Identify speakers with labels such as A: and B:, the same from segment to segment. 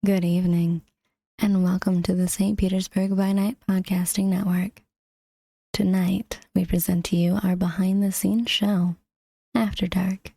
A: Good evening, and welcome to the St. Petersburg By Night podcasting network. Tonight, we present to you our behind-the-scenes show, After Dark.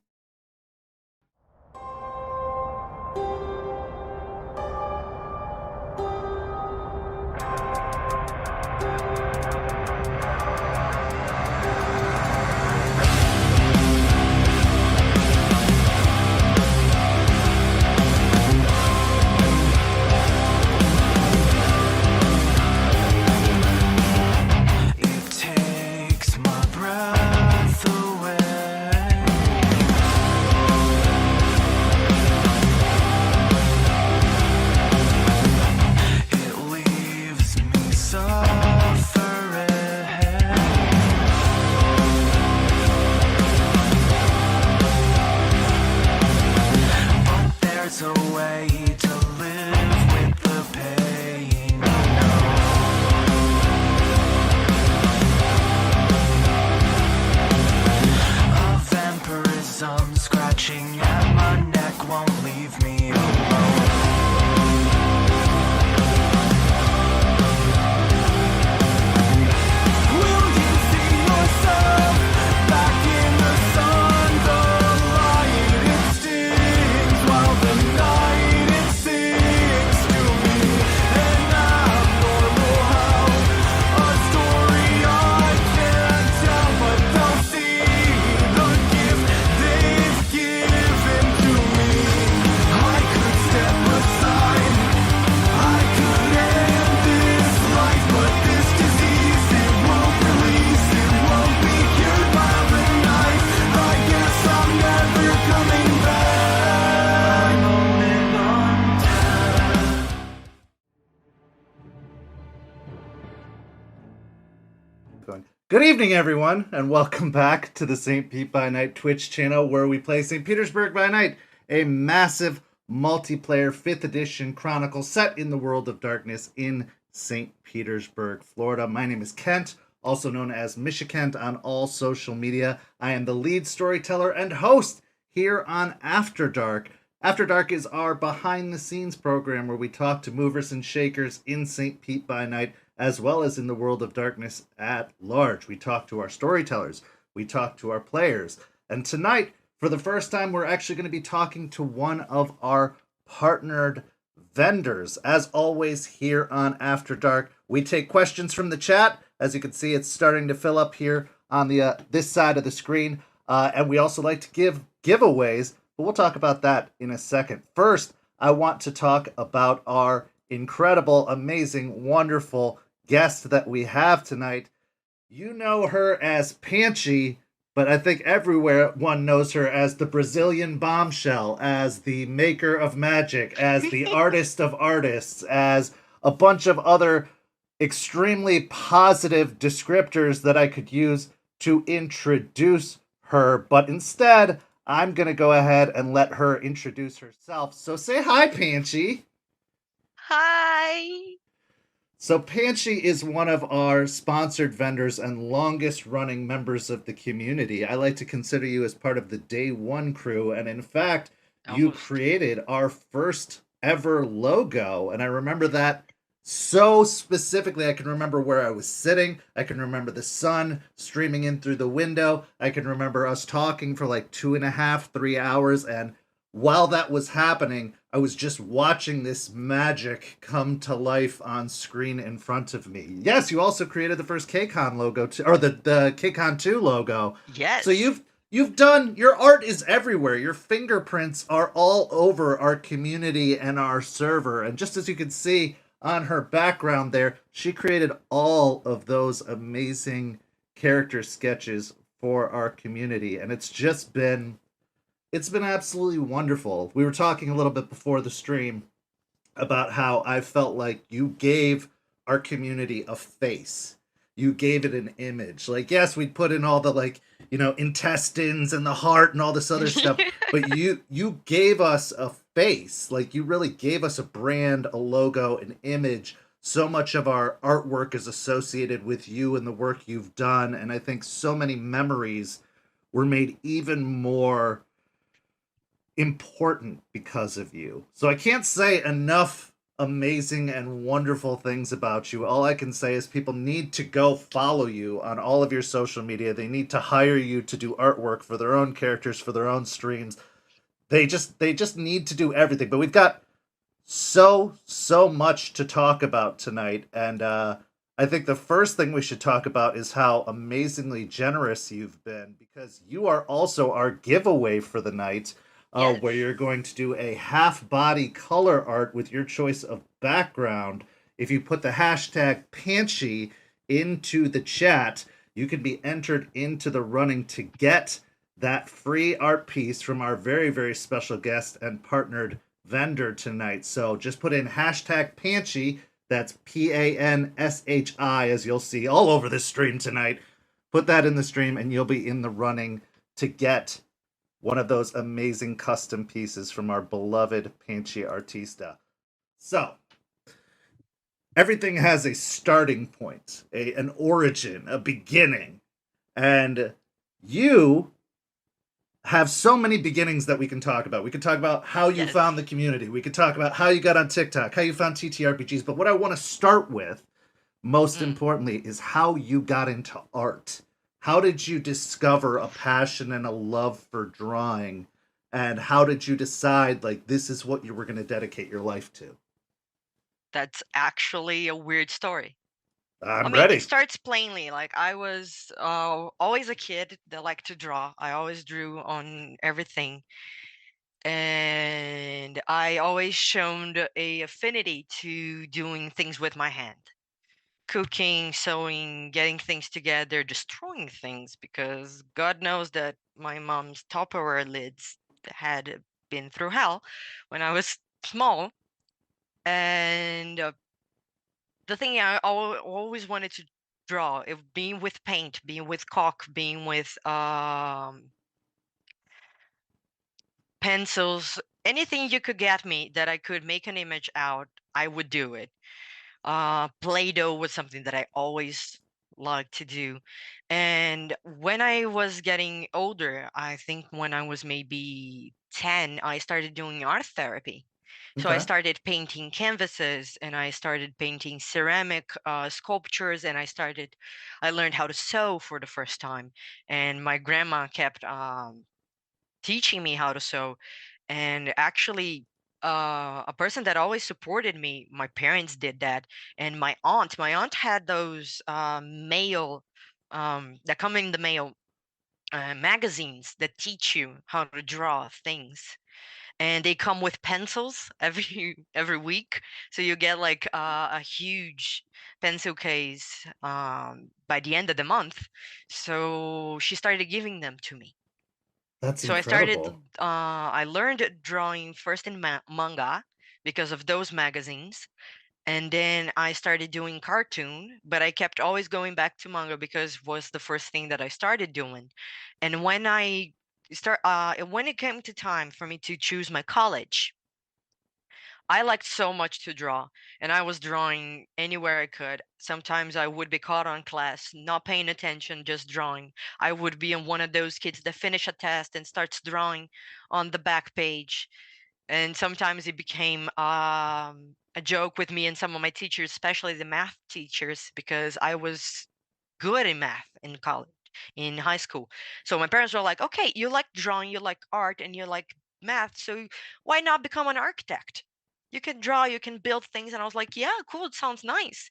B: Good evening, everyone, and welcome back to the St. Pete by Night Twitch channel, where we play St. Petersburg by Night, a massive multiplayer 5th edition chronicle set in the world of darkness in St. Petersburg, Florida. My name is Kent, also known as Mishikent on all social media. I am the lead storyteller and host here on After Dark. After Dark is our behind-the-scenes program where we talk to movers and shakers in St. Pete by Night, as well as in the world of darkness at large. We talk to our storytellers, we talk to our players, and tonight, for the first time, we're actually going to be talking to one of our partnered vendors. As always, here on After Dark, we take questions from the chat. As you can see, it's starting to fill up here on the this side of the screen, and we also like to give giveaways, but we'll talk about that in a second. First, I want to talk about our incredible, amazing, wonderful guest that we have tonight. You know her as Panshi, but I think everywhere one knows her as the Brazilian Bombshell, as the maker of magic, as the artist of artists, as a bunch of other extremely positive descriptors that I could use to introduce her. But instead, I'm going to go ahead and let her introduce herself. So say hi, Panshi.
C: Hi!
B: So Panshi is one of our sponsored vendors and longest running members of the community. I like to consider you as part of the Day One crew, and in fact, you created our first ever logo, and I remember that so specifically. I can remember where I was sitting, I can remember the sun streaming in through the window, I can remember us talking for like 2.5, 3 hours, and while that was happening, I was just watching this magic come to life on screen in front of me. Yes, you also created the first KCON logo, or the KCON 2 logo.
C: Yes.
B: So you've done, your art is everywhere. Your fingerprints are all over our community and our server. And just as you can see on her background there, she created all of those amazing character sketches for our community. And it's been absolutely wonderful. We were talking a little bit before the stream about how I felt like you gave our community a face. You gave it an image. Like, yes, we'd put in all the, intestines and the heart and all this other stuff, but you gave us a face. Like, you really gave us a brand, a logo, an image. So much of our artwork is associated with you and the work you've done, and I think so many memories were made even more important because of you. So I can't say enough amazing and wonderful things about you. All I can say is people need to go follow you on all of your social media. They need to hire you to do artwork for their own characters, for their own streams. They just need to do everything. But we've got so much to talk about tonight, and I think the first thing we should talk about is how amazingly generous you've been, because you are also our giveaway for the night,
C: Yes.
B: where you're going to do a half body color art with your choice of background. If you put the hashtag Panshi into the chat, you can be entered into the running to get that free art piece from our very, very special guest and partnered vendor tonight. So just put in hashtag Panshi. That's Panshi, as you'll see all over this stream tonight. Put that in the stream, and you'll be in the running to get one of those amazing custom pieces from our beloved Panshi Artista. So, everything has a starting point, an origin, a beginning. And you have so many beginnings that we can talk about. We could talk about how you
C: Yes.
B: found the community. We could talk about how you got on TikTok, how you found ttrpgs. But what I want to start with, most importantly, is how you got into art. How did you discover a passion and a love for drawing? And how did you decide, like, this is what you were going to dedicate your life to?
C: That's actually a weird story.
B: I'm
C: I mean,
B: ready.
C: it starts plainly. Like, I was always a kid that liked to draw. I always drew on everything. And I always shown a affinity to doing things with my hand. Cooking, sewing, getting things together, destroying things, because God knows that my mom's Tupperware lids had been through hell when I was small. And the thing I always wanted to draw, being with paint, being with caulk, being with pencils, anything you could get me that I could make an image out, I would do it. Play-Doh was something that I always liked to do. And when I was getting older, I think when I was maybe 10, I started doing art therapy. So I
B: Okay.
C: started painting canvases, and I started painting ceramic sculptures, and I learned how to sew for the first time. And my grandma kept teaching me how to sew. And actually, a person that always supported me, my parents did that. And my aunt had those mail that come in the mail, magazines that teach you how to draw things, and they come with pencils every week. So you get like a huge pencil case by the end of the month. So she started giving them to me.
B: That's
C: So
B: incredible.
C: I learned drawing first in manga because of those magazines. And then I started doing cartoon, but I kept always going back to manga because it was the first thing that I started doing. And when it came to time for me to choose my college, I liked so much to draw, and I was drawing anywhere I could. Sometimes I would be caught on class, not paying attention, just drawing. I would be one of those kids that finish a test and starts drawing on the back page. And sometimes it became a joke with me and some of my teachers, especially the math teachers, because I was good in math in college, in high school. So my parents were like, okay, you like drawing, you like art, and you like math, so why not become an architect? You can draw, you can build things. And I was like, yeah, cool, it sounds nice.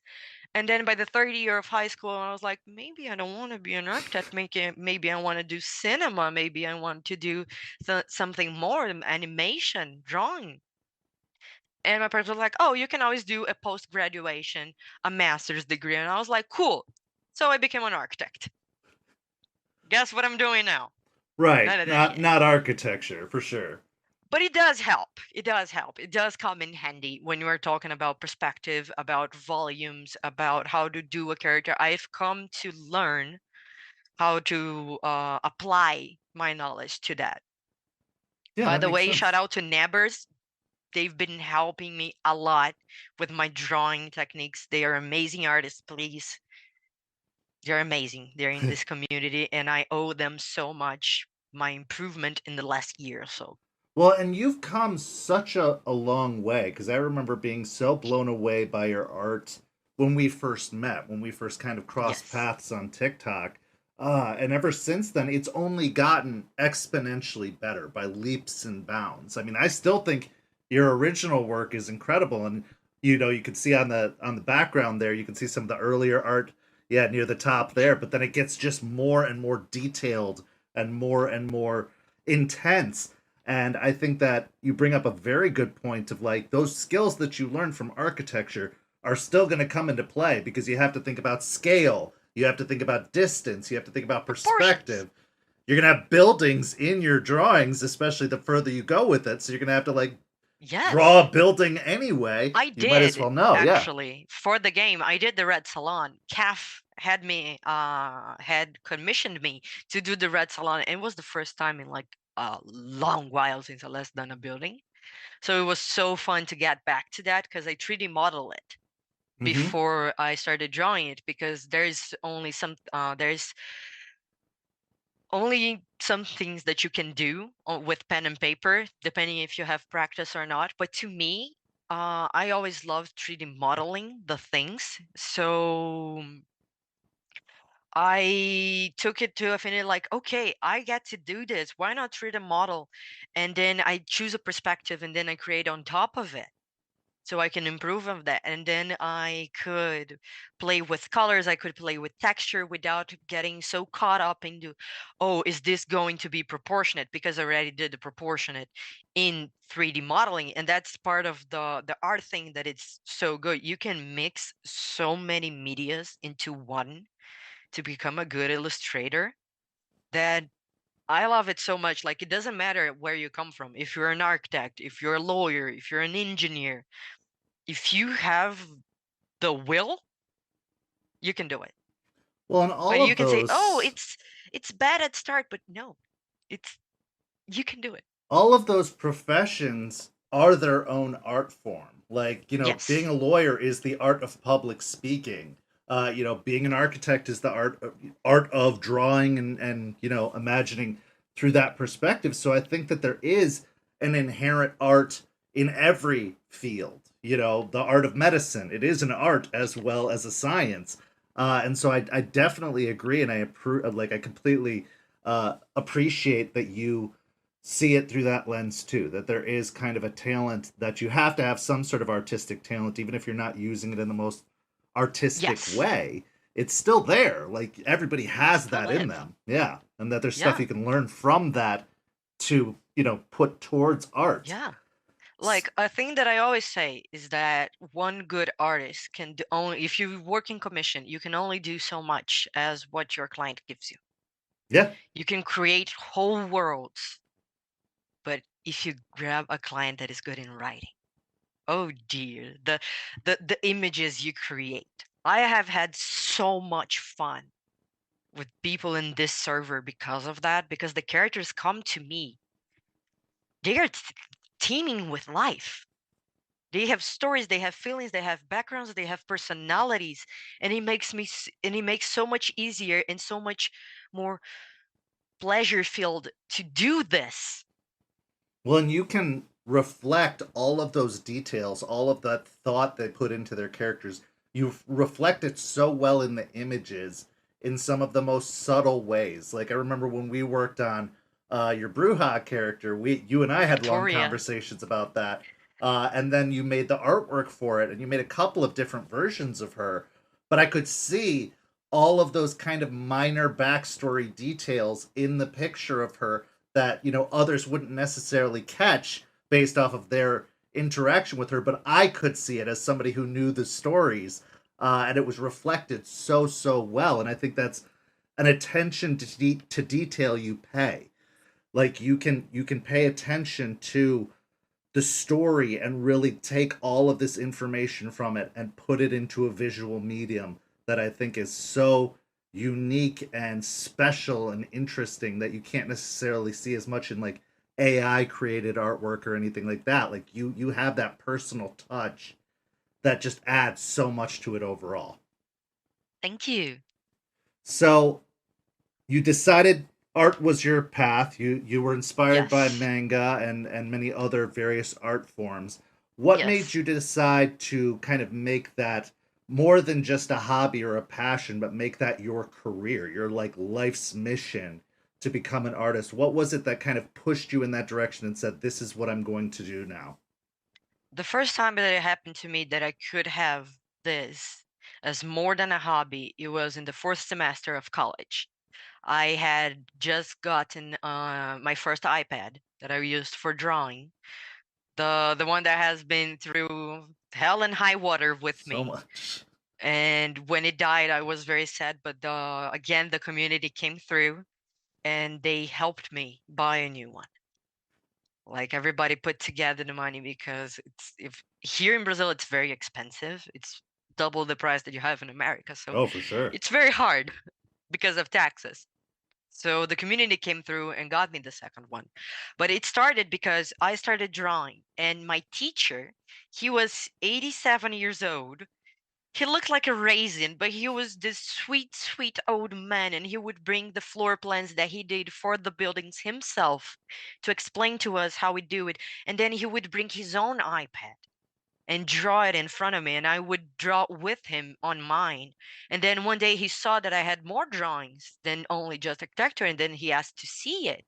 C: And then by the third year of high school, I was like, maybe I don't want to be an architect. Maybe I want to do cinema. Maybe I want to do something more, animation, drawing. And my parents were like, oh, you can always do a post graduation, a master's degree. And I was like, cool. So I became an architect. Guess what I'm doing now?
B: Right.
C: None of that
B: Not
C: shit.
B: not architecture, for sure.
C: But it does help. It does help. It does come in handy when you are talking about perspective, about volumes, about how to do a character. I've come to learn how to apply my knowledge to that.
B: Yeah,
C: By
B: that
C: the
B: makes
C: way, shout
B: sense.
C: out to Nabbers. They've been helping me a lot with my drawing techniques. They are amazing artists, please. They're amazing. They're in this community, and I owe them so much my improvement in the last year or so.
B: Well, and you've come such a long way because I remember being so blown away by your art when we first met, when we first kind of crossed
C: Yes.
B: paths on TikTok. And ever since then, it's only gotten exponentially better by leaps and bounds. I mean, I still think your original work is incredible, and you can see on the background there, you can see some of the earlier art, yeah, near the top there. But then it gets just more and more detailed and more intense, and I think that you bring up a very good point of like those skills that you learn from architecture are still going to come into play because you have to think about scale, you have to think about distance, you have to think about
C: Proportions.
B: perspective. You're going to have buildings in your drawings, especially the further you go with it. So you're going to have to like draw
C: Yes.
B: a building anyway.
C: I
B: You might as
C: did
B: well know, yeah.
C: actually for the game. I did the red salon. CAF had commissioned me to do the red salon. It was the first time in like a long while since I last done a building. So it was so fun to get back to that because I 3D model it
B: Mm-hmm.
C: before I started drawing it because there's only some things that you can do with pen and paper, depending if you have practice or not. But to me, I always loved 3D modeling the things. So I took it to Affinity like, okay, I get to do this. Why not 3D model? And then I choose a perspective and then I create on top of it so I can improve on that. And then I could play with colors, I could play with texture without getting so caught up into, oh, is this going to be proportionate? Because I already did the proportionate in 3D modeling. And that's part of the art thing that it's so good. You can mix so many medias into one to become a good illustrator that I love it so much. Like, it doesn't matter where you come from. If you're an architect, if you're a lawyer, if you're an engineer, if you have the will, you can do it.
B: Well, and
C: And
B: all
C: you
B: of
C: can say, "Oh,
B: those
C: it's bad at start," but no, it's you can do it.
B: all of those professions are their own art form. Like, being
C: Yes.
B: a lawyer is the art of public speaking. Being an architect is the art of drawing and imagining through that perspective. So I think that there is an inherent art in every field. The art of medicine, it is an art as well as a science. And so I definitely agree, and I approve. Like, I completely appreciate that you see it through that lens too, that there is kind of a talent, that you have to have some sort of artistic talent even if you're not using it in the most artistic
C: Yes.
B: way. It's still there, like everybody
C: It
B: has
C: still
B: that in
C: lives.
B: them, yeah, and that there's stuff
C: Yeah.
B: you can learn from that to put towards art.
C: Yeah. Like, a thing that I always say is that one good artist can do only if you work in commission, you can only do so much as what your client gives you.
B: Yeah.
C: You can create whole worlds, but if you grab a client that is good in writing, oh dear, the images you create. I have had so much fun with people in this server because of that, because the characters come to me. They are teeming with life. They have stories, they have feelings, they have backgrounds, they have personalities, and it makes so much easier and so much more pleasure filled to do this.
B: Well, and you can reflect all of those details, all of that thought they put into their characters. You reflect it so well in the images in some of the most subtle ways. Like, I remember when we worked on your Bruja character, you and I had long
C: Victoria.
B: conversations about that. And then you made the artwork for it, and you made a couple of different versions of her. But I could see all of those kind of minor backstory details in the picture of her that others wouldn't necessarily catch based off of their interaction with her, but I could see it as somebody who knew the stories, and it was reflected so well. And I think that's an attention to detail you pay. Like, you can pay attention to the story and really take all of this information from it and put it into a visual medium that I think is so unique and special and interesting that you can't necessarily see as much in like AI created artwork or anything like that. Like, you have that personal touch that just adds so much to it overall.
C: Thank you.
B: So you decided art was your path. You were inspired by
C: Yes.
B: manga and many other various art forms. What made
C: Yes.
B: you decide to kind of make that more than just a hobby or a passion, but make that your career, your like life's mission to become an artist? What was it that kind of pushed you in that direction and said, "This is what I'm going to do now"?
C: The first time that it happened to me that I could have this as more than a hobby, it was in the fourth semester of college. I had just gotten my first iPad that I used for drawing. The one that has been through hell and high water with
B: So
C: me.
B: much.
C: And when it died, I was very sad. But again, the community came through and they helped me buy a new one. Like everybody put together the money because it's if here in Brazil it's very expensive. It's double the price that you have in America. So
B: Oh, for sure.
C: it's very hard because of taxes. So the community came through and got me the second one. But it started because I started drawing and my teacher, he was 87 years old. He looked like a raisin, but he was this sweet, sweet old man, and he would bring the floor plans that he did for the buildings himself to explain to us how we do it. And then he would bring his own iPad and draw it in front of me, and I would draw with him on mine. And then one day he saw that I had more drawings than only just architecture, and then he asked to see it.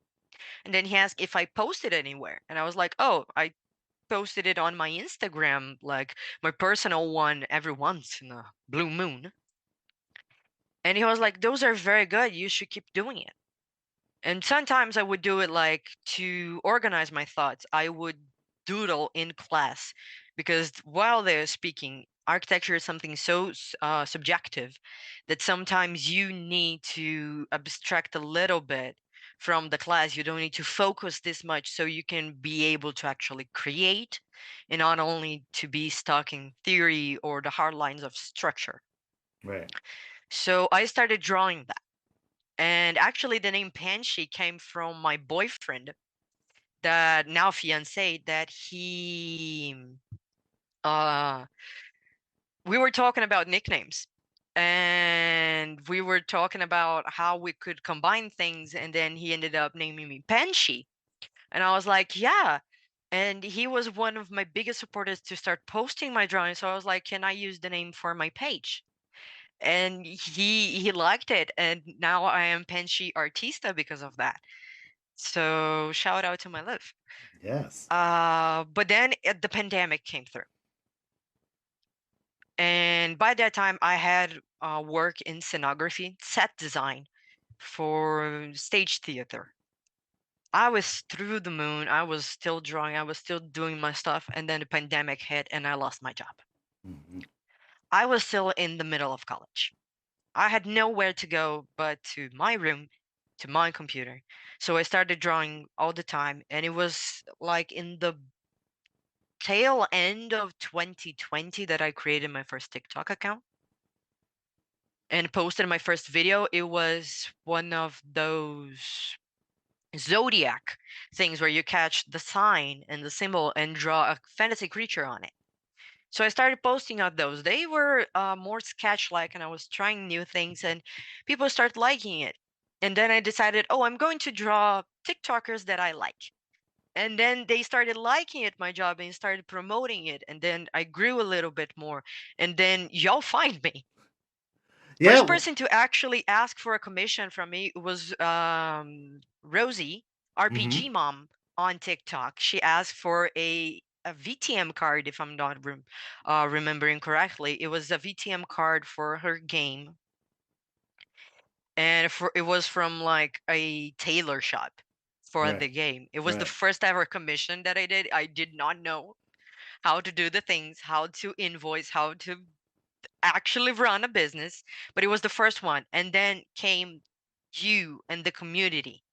C: And then he asked if I posted anywhere, and I was like, "Oh, I posted it on my Instagram, like my personal one every once in a blue moon." And he was like, "Those are very good. You should keep doing it." And sometimes I would do it like to organize my thoughts. I would doodle in class because while they're speaking, architecture is something so subjective that sometimes you need to abstract a little bit from the class. You don't need to focus this much so you can be able to actually create and not only to be stuck in theory or the hard lines of structure.
B: Right.
C: So I started drawing that. And actually, the name Panshi came from my boyfriend, that now fiance, that uh, we were talking about nicknames. And we were talking about how we could combine things. And then he ended up naming me Panshi. And I was like, yeah. And he was one of my biggest supporters to start posting my drawings. So I was like, can I use the name for my page? And he liked it. And now I am Panshi Artista because of that. So shout out to my love.
B: Yes.
C: But then the pandemic came through, and by that time I had work in scenography, set design for stage theater. I was through the moon. I was still drawing. I was still doing my stuff, and then the pandemic hit, and I lost my job.
B: Hmm.
C: I was still in the middle of college. I had nowhere to go but to my room, to my computer. So I started drawing all the time, and it was like in the tail end of 2020 that I created my first TikTok account and posted my first video. It was one of those zodiac things where you catch the sign and the symbol and draw a fantasy creature on it. So I started posting out those. They were more sketch-like, and I was trying new things, and people started liking it. And then I decided, oh, I'm going to draw TikTokers that I like. And then they started liking it, my job, and started promoting it. And then I grew a little bit more. And then y'all find me.
B: Yeah.
C: First person to actually ask for a commission from me was Rosie,
B: Mm-hmm.
C: RPG Mom on TikTok. She asked for a VTM card, if I'm not remembering correctly. It was a VTM card for her game, and it was from like a tailor shop for
B: Right.
C: the game. It was the
B: Right.
C: first ever commission that I did. I did not know how to do the things, how to invoice, how to actually run a business, but it was the first one. And then came you and the community.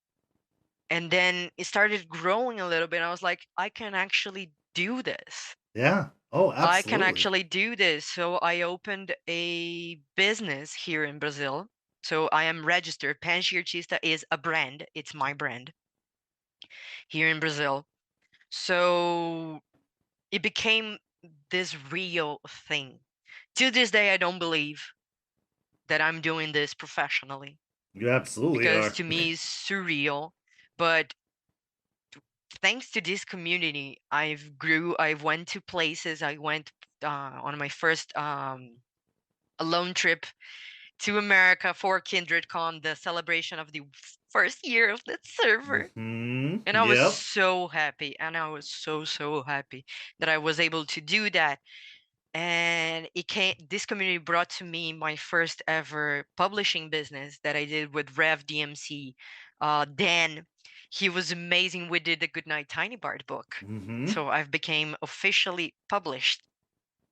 C: And then it started growing a little bit. I was like, I can actually do this.
B: Yeah. Oh,
C: I can
B: absolutely.
C: actually do this. So I opened a business here in Brazil. So I am registered. Panshi Artista is a brand. It's my brand here in Brazil. So it became this real thing. To this day, I don't believe that I'm doing this professionally.
B: You absolutely
C: because
B: are.
C: to me it's surreal. But thanks to this community, I've went to places. I went on my first alone trip to America for KindredCon, the celebration of the first year of that server.
B: Hmm.
C: And I was
B: Yep.
C: so happy, and I was so happy that I was able to do that. And this community brought to me my first ever publishing business that I did with Rev DMC. Dan, he was amazing. We did the Goodnight Tiny Bard book.
B: Hmm.
C: So I've became officially published,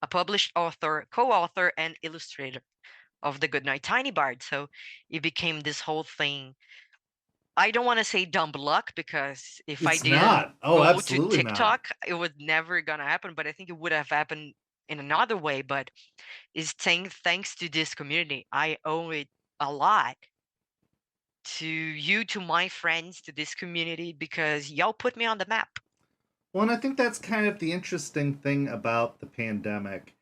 C: a published author, co-author, and illustrator of the Goodnight Tiny Bard. So it became this whole thing. I don't want to say dumb luck, because if I
B: It's
C: didn't
B: not. Oh,
C: go to
B: absolutely not.
C: TikTok, it was never gonna happen. But I think it would have happened in another way. But it's thanks to this community. I owe it a lot to you, to my friends, to this community, because y'all put me on the map.
B: Well, and I think that's kind of the interesting thing about the pandemic.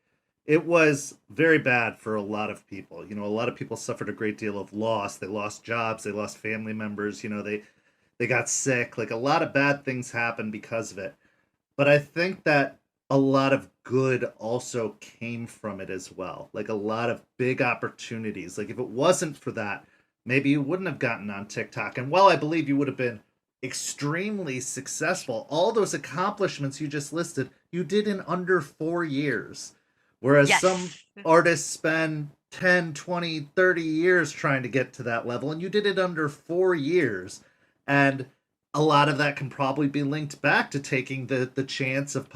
B: It was very bad for a lot of people. A lot of people suffered a great deal of loss. They lost jobs, they lost family members, they got sick. Like a lot of bad things happened because of it. But I think that a lot of good also came from it as well. Like a lot of big opportunities. Like if it wasn't for that, maybe you wouldn't have gotten on TikTok. And while I believe you would have been extremely successful, all those accomplishments you just listed, you did in under 4 years. Whereas some
C: Yes.
B: artists spend 10, 20, 30 years trying to get to that level, and you did it under 4 years. And a lot of that can probably be linked back to taking the chance of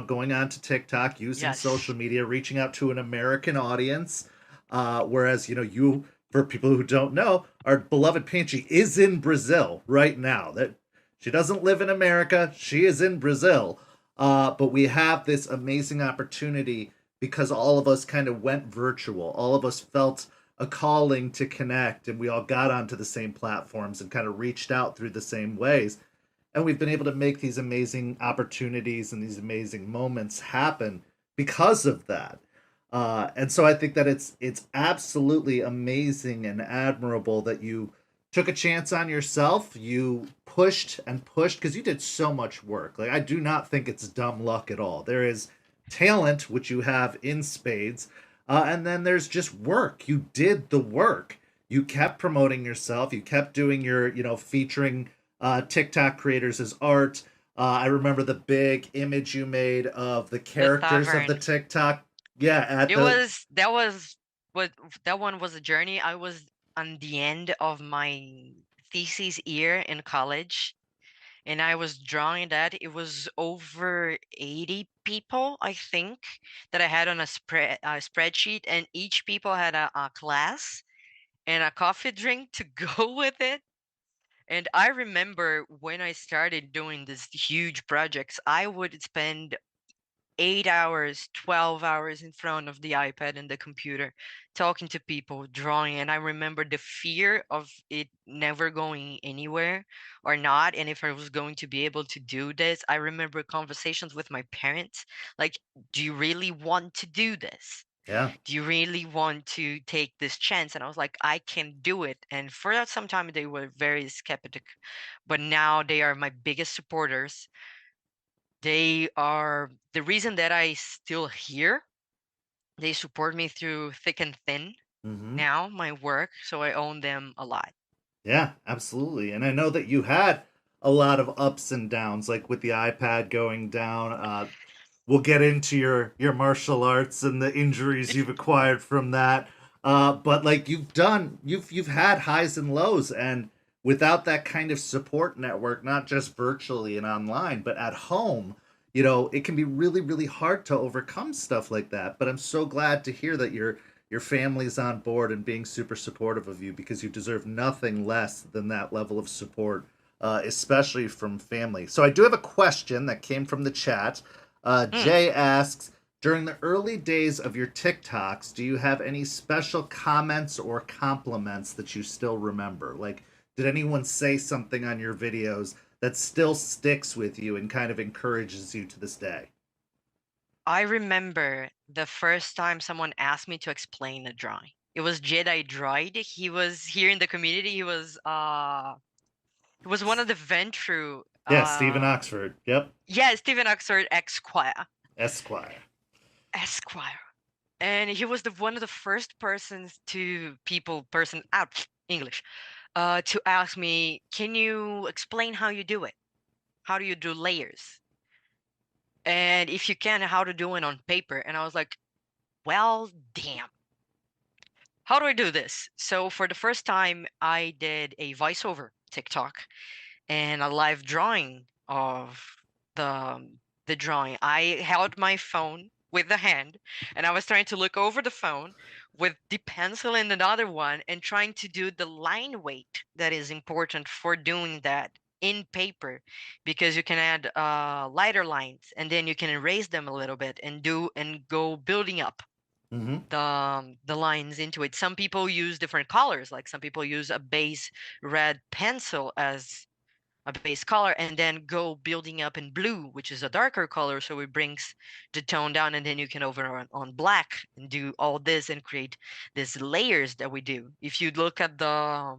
B: going on to TikTok, using
C: Yes.
B: social media, reaching out to an American audience. Whereas, you, for people who don't know, our beloved Panshi is in Brazil right now. That she doesn't live in America, she is in Brazil. But we have this amazing opportunity because all of us kind of went virtual. All of us felt a calling to connect, and we all got onto the same platforms and kind of reached out through the same ways. And we've been able to make these amazing opportunities and these amazing moments happen because of that. And so I think that it's absolutely amazing and admirable that you took a chance on yourself. You pushed and pushed because you did so much work. Like I do not think it's dumb luck at all. There is talent, which you have in spades, and then there's just work. You did the work. You kept promoting yourself. You kept doing your, featuring TikTok creators as art. I remember the big image you made of the
C: The
B: characters of the
C: tavern.
B: TikTok. Yeah, at
C: It
B: the
C: was what that one was a journey. I was on the end of my thesis year in college, and I was drawing that. It was over 80 people, I think, that I had on a spreadsheet, and each people had a class and a coffee drink to go with it. And I remember when I started doing these huge projects, I would spend 8 hours, 12 hours in front of the iPad and the computer, talking to people, drawing. And I remember the fear of it never going anywhere or not. And if I was going to be able to do this, I remember conversations with my parents like, do you really want to do this?
B: yeah.
C: Do you really want to take this chance? And I was like, I can do it. And for some time, they were very skeptic, but now they are my biggest supporters. They are the reason that I still here. They support me through thick and thin.
B: Hmm.
C: Now, my work, so I own them a lot.
B: Yeah, absolutely. And I know that you had a lot of ups and downs, like with the iPad going down. We'll get into your martial arts and the injuries you've acquired from that. But like you've had highs and lows, and without that kind of support network, not just virtually and online, but at home, it can be really, really hard to overcome stuff like that. But I'm so glad to hear that your family's on board and being super supportive of you because you deserve nothing less than that level of support, especially from family. So I do have a question that came from the chat.
C: Mm.
B: Jay asks, during the early days of your TikToks, do you have any special comments or compliments that you still remember? Like, did anyone say something on your videos that still sticks with you and kind of encourages you to this day?
C: I remember the first time someone asked me to explain a drawing. It was Jedi Droid. He was here in the community. He was one of the Ventru.
B: Yeah, Stephen Oxford. Yep.
C: Yeah, Stephen Oxford Esquire.
B: Esquire.
C: Esquire. And he was one of the first persons out English, to ask me, can you explain how you do it? How do you do layers? And if you can, how to do it on paper? And I was like, well, damn. How do I do this? So for the first time, I did a voiceover TikTok and a live drawing of the the drawing. I held my phone with the hand and I was trying to look over the phone with the pencil in another one and trying to do the line weight that is important for doing that in paper, because you can add lighter lines and then you can erase them a little bit and go building up the lines into it. Some people use different colors, like some people use a base red pencil as a base color and then go building up in blue, which is a darker color, so it brings the tone down, and then you can over on black and do all this and create these layers that we do. If you look at the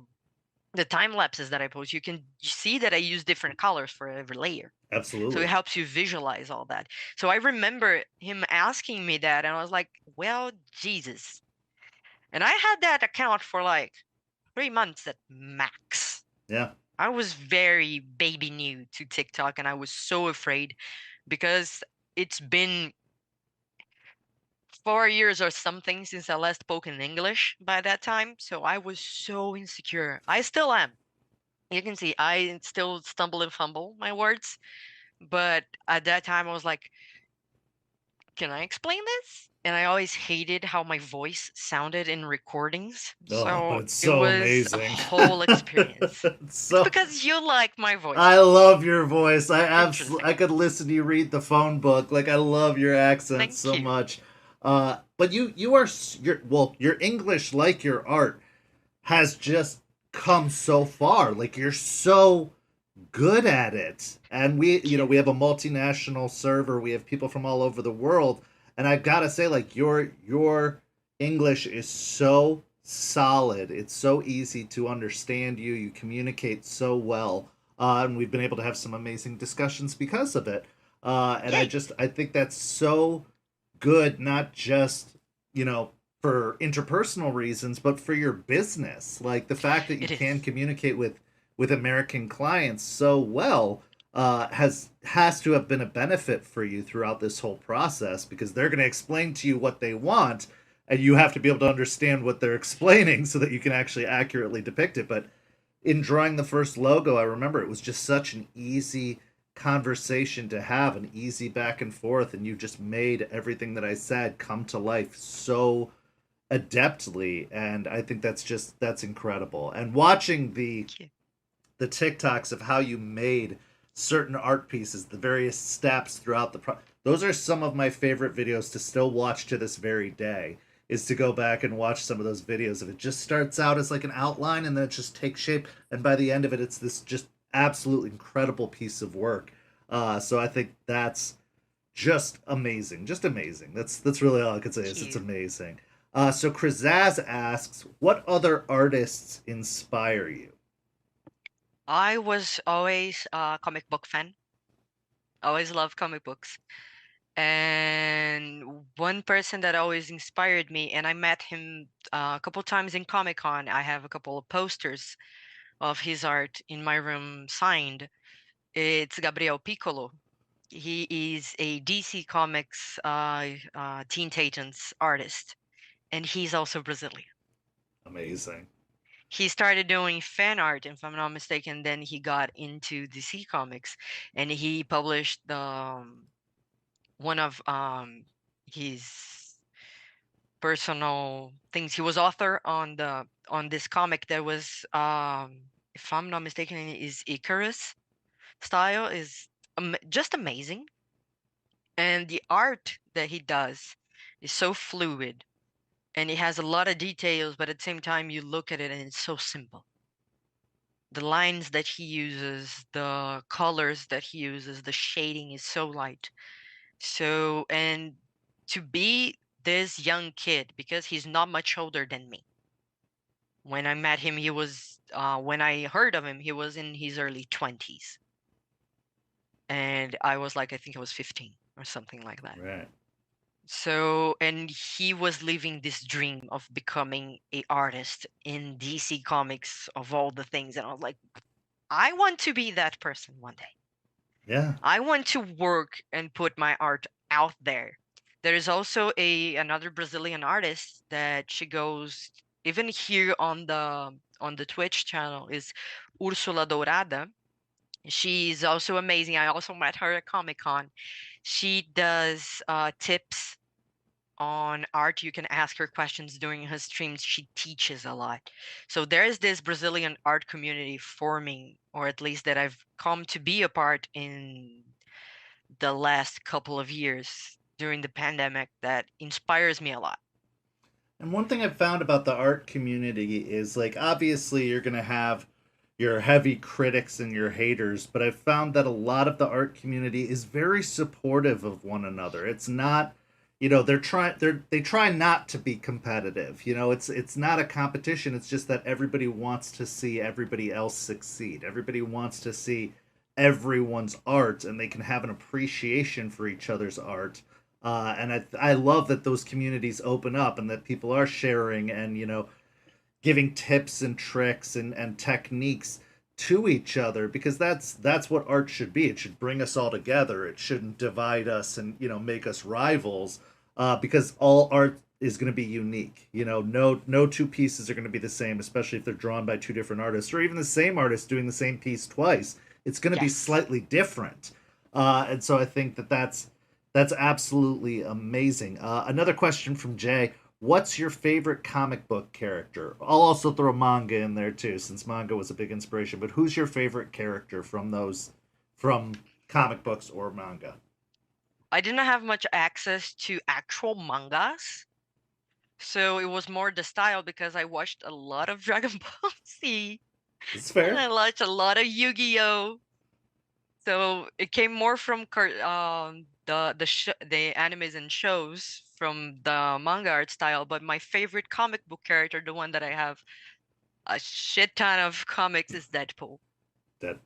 C: time lapses that I post, you can see that I use different colors for every layer.
B: Absolutely.
C: So it helps you visualize all that. So I remember him asking me that, and I was like, well, Jesus. And I had that account for like 3 months at max.
B: Yeah.
C: I was very baby new to TikTok, and I was so afraid because it's been 4 years or something since I last spoke in English by that time. So I was so insecure. I still am. You can see I still stumble and fumble my words. But at that time, I was like, can I explain this? And I always hated how my voice sounded in recordings.
B: Oh, but
C: So
B: it's
C: it
B: so
C: was
B: amazing.
C: a whole experience.
B: It's
C: because you like my voice.
B: I love your voice. I could listen to you read the phone book. Like, I love your accent
C: Thank
B: so
C: you.
B: much. But your English, like your art, has just come so far. Like, you're so good at it. And we have a multinational server. We have people from all over the world. And I've got to say, like, your English is so solid. It's so easy to understand you. You communicate so well. And we've been able to have some amazing discussions because of it. And
C: Yay.
B: I think that's so good, not just, for interpersonal reasons, but for your business. Like, the fact that you can communicate with American clients so well has to have been a benefit for you throughout this whole process, because they're going to explain to you what they want, and you have to be able to understand what they're explaining so that you can actually accurately depict it. But in drawing the first logo, I remember it was just such an easy conversation to have, an easy back and forth, and you just made everything that I said come to life so adeptly, and I think that's incredible. And watching the TikToks of how you made certain art pieces, the various steps throughout those are some of my favorite videos to still watch to this very day, is to go back and watch some of those videos of it. Just starts out as like an outline, and then it just takes shape, and by the end of it, it's this just absolutely incredible piece of work. So I think that's just amazing. That's really all I could say. It's amazing. So Krizaz asks, what other artists inspire you?
C: I was always a comic book fan. Always loved comic books. And one person that always inspired me, and I met him a couple times in Comic-Con. I have a couple of posters of his art in my room signed. It's Gabriel Piccolo. He is a DC Comics Teen Titans artist, and he's also Brazilian.
B: Amazing.
C: He started doing fan art, if I'm not mistaken, then he got into DC Comics, and he published one of his personal things. He was author on this comic that was, if I'm not mistaken, is Icarus style, is just amazing. And the art that he does is so fluid, and it has a lot of details, but at the same time you look at it and it's so simple. The lines that he uses, the colors that he uses, the shading is so light. So, and to be this young kid, because he's not much older than me. When I met him, he was, when I heard of him, he was in his early 20s. And I was like, I think I was 15 or something like that.
B: Right.
C: So, and he was living this dream of becoming a artist in DC Comics of all the things. And I was like, I want to be that person one day.
B: Yeah.
C: I want to work and put my art out there. There is also another Brazilian artist that she goes even here on the Twitch channel is Ursula Dourada. She's also amazing. I also met her at Comic-Con. She does tips on art. You can ask her questions during her streams. She teaches a lot. So there's this Brazilian art community forming, or at least that I've come to be a part in the last couple of years during the pandemic, that inspires me a lot.
B: And one thing I've found about the art community is, like, obviously you're going to have your heavy critics and your haters, but I've found that a lot of the art community is very supportive of one another. It's not, they try not to be competitive. It's not a competition. It's just that everybody wants to see everybody else succeed. Everybody wants to see everyone's art, and they can have an appreciation for each other's art. And I love that those communities open up and that people are sharing and, giving tips and tricks and techniques to each other, because that's what art should be. It should bring us all together. It shouldn't divide us and, make us rivals, because all art is going to be unique. No two pieces are going to be the same, especially if they're drawn by two different artists, or even the same artist doing the same piece twice. It's going to be slightly different. And so I think that's absolutely amazing. Another question from Jay. What's your favorite comic book character? I'll also throw manga in there too, since manga was a big inspiration. But who's your favorite character from comic books or manga?
C: I didn't have much access to actual mangas, so it was more the style, because I watched a lot of Dragon Ball Z.
B: It's
C: And
B: fair.
C: I watched a lot of Yu-Gi-Oh! So it came more from the animes and shows from the manga art style. But my favorite comic book character, the one that I have a shit ton of comics, is Deadpool.
B: That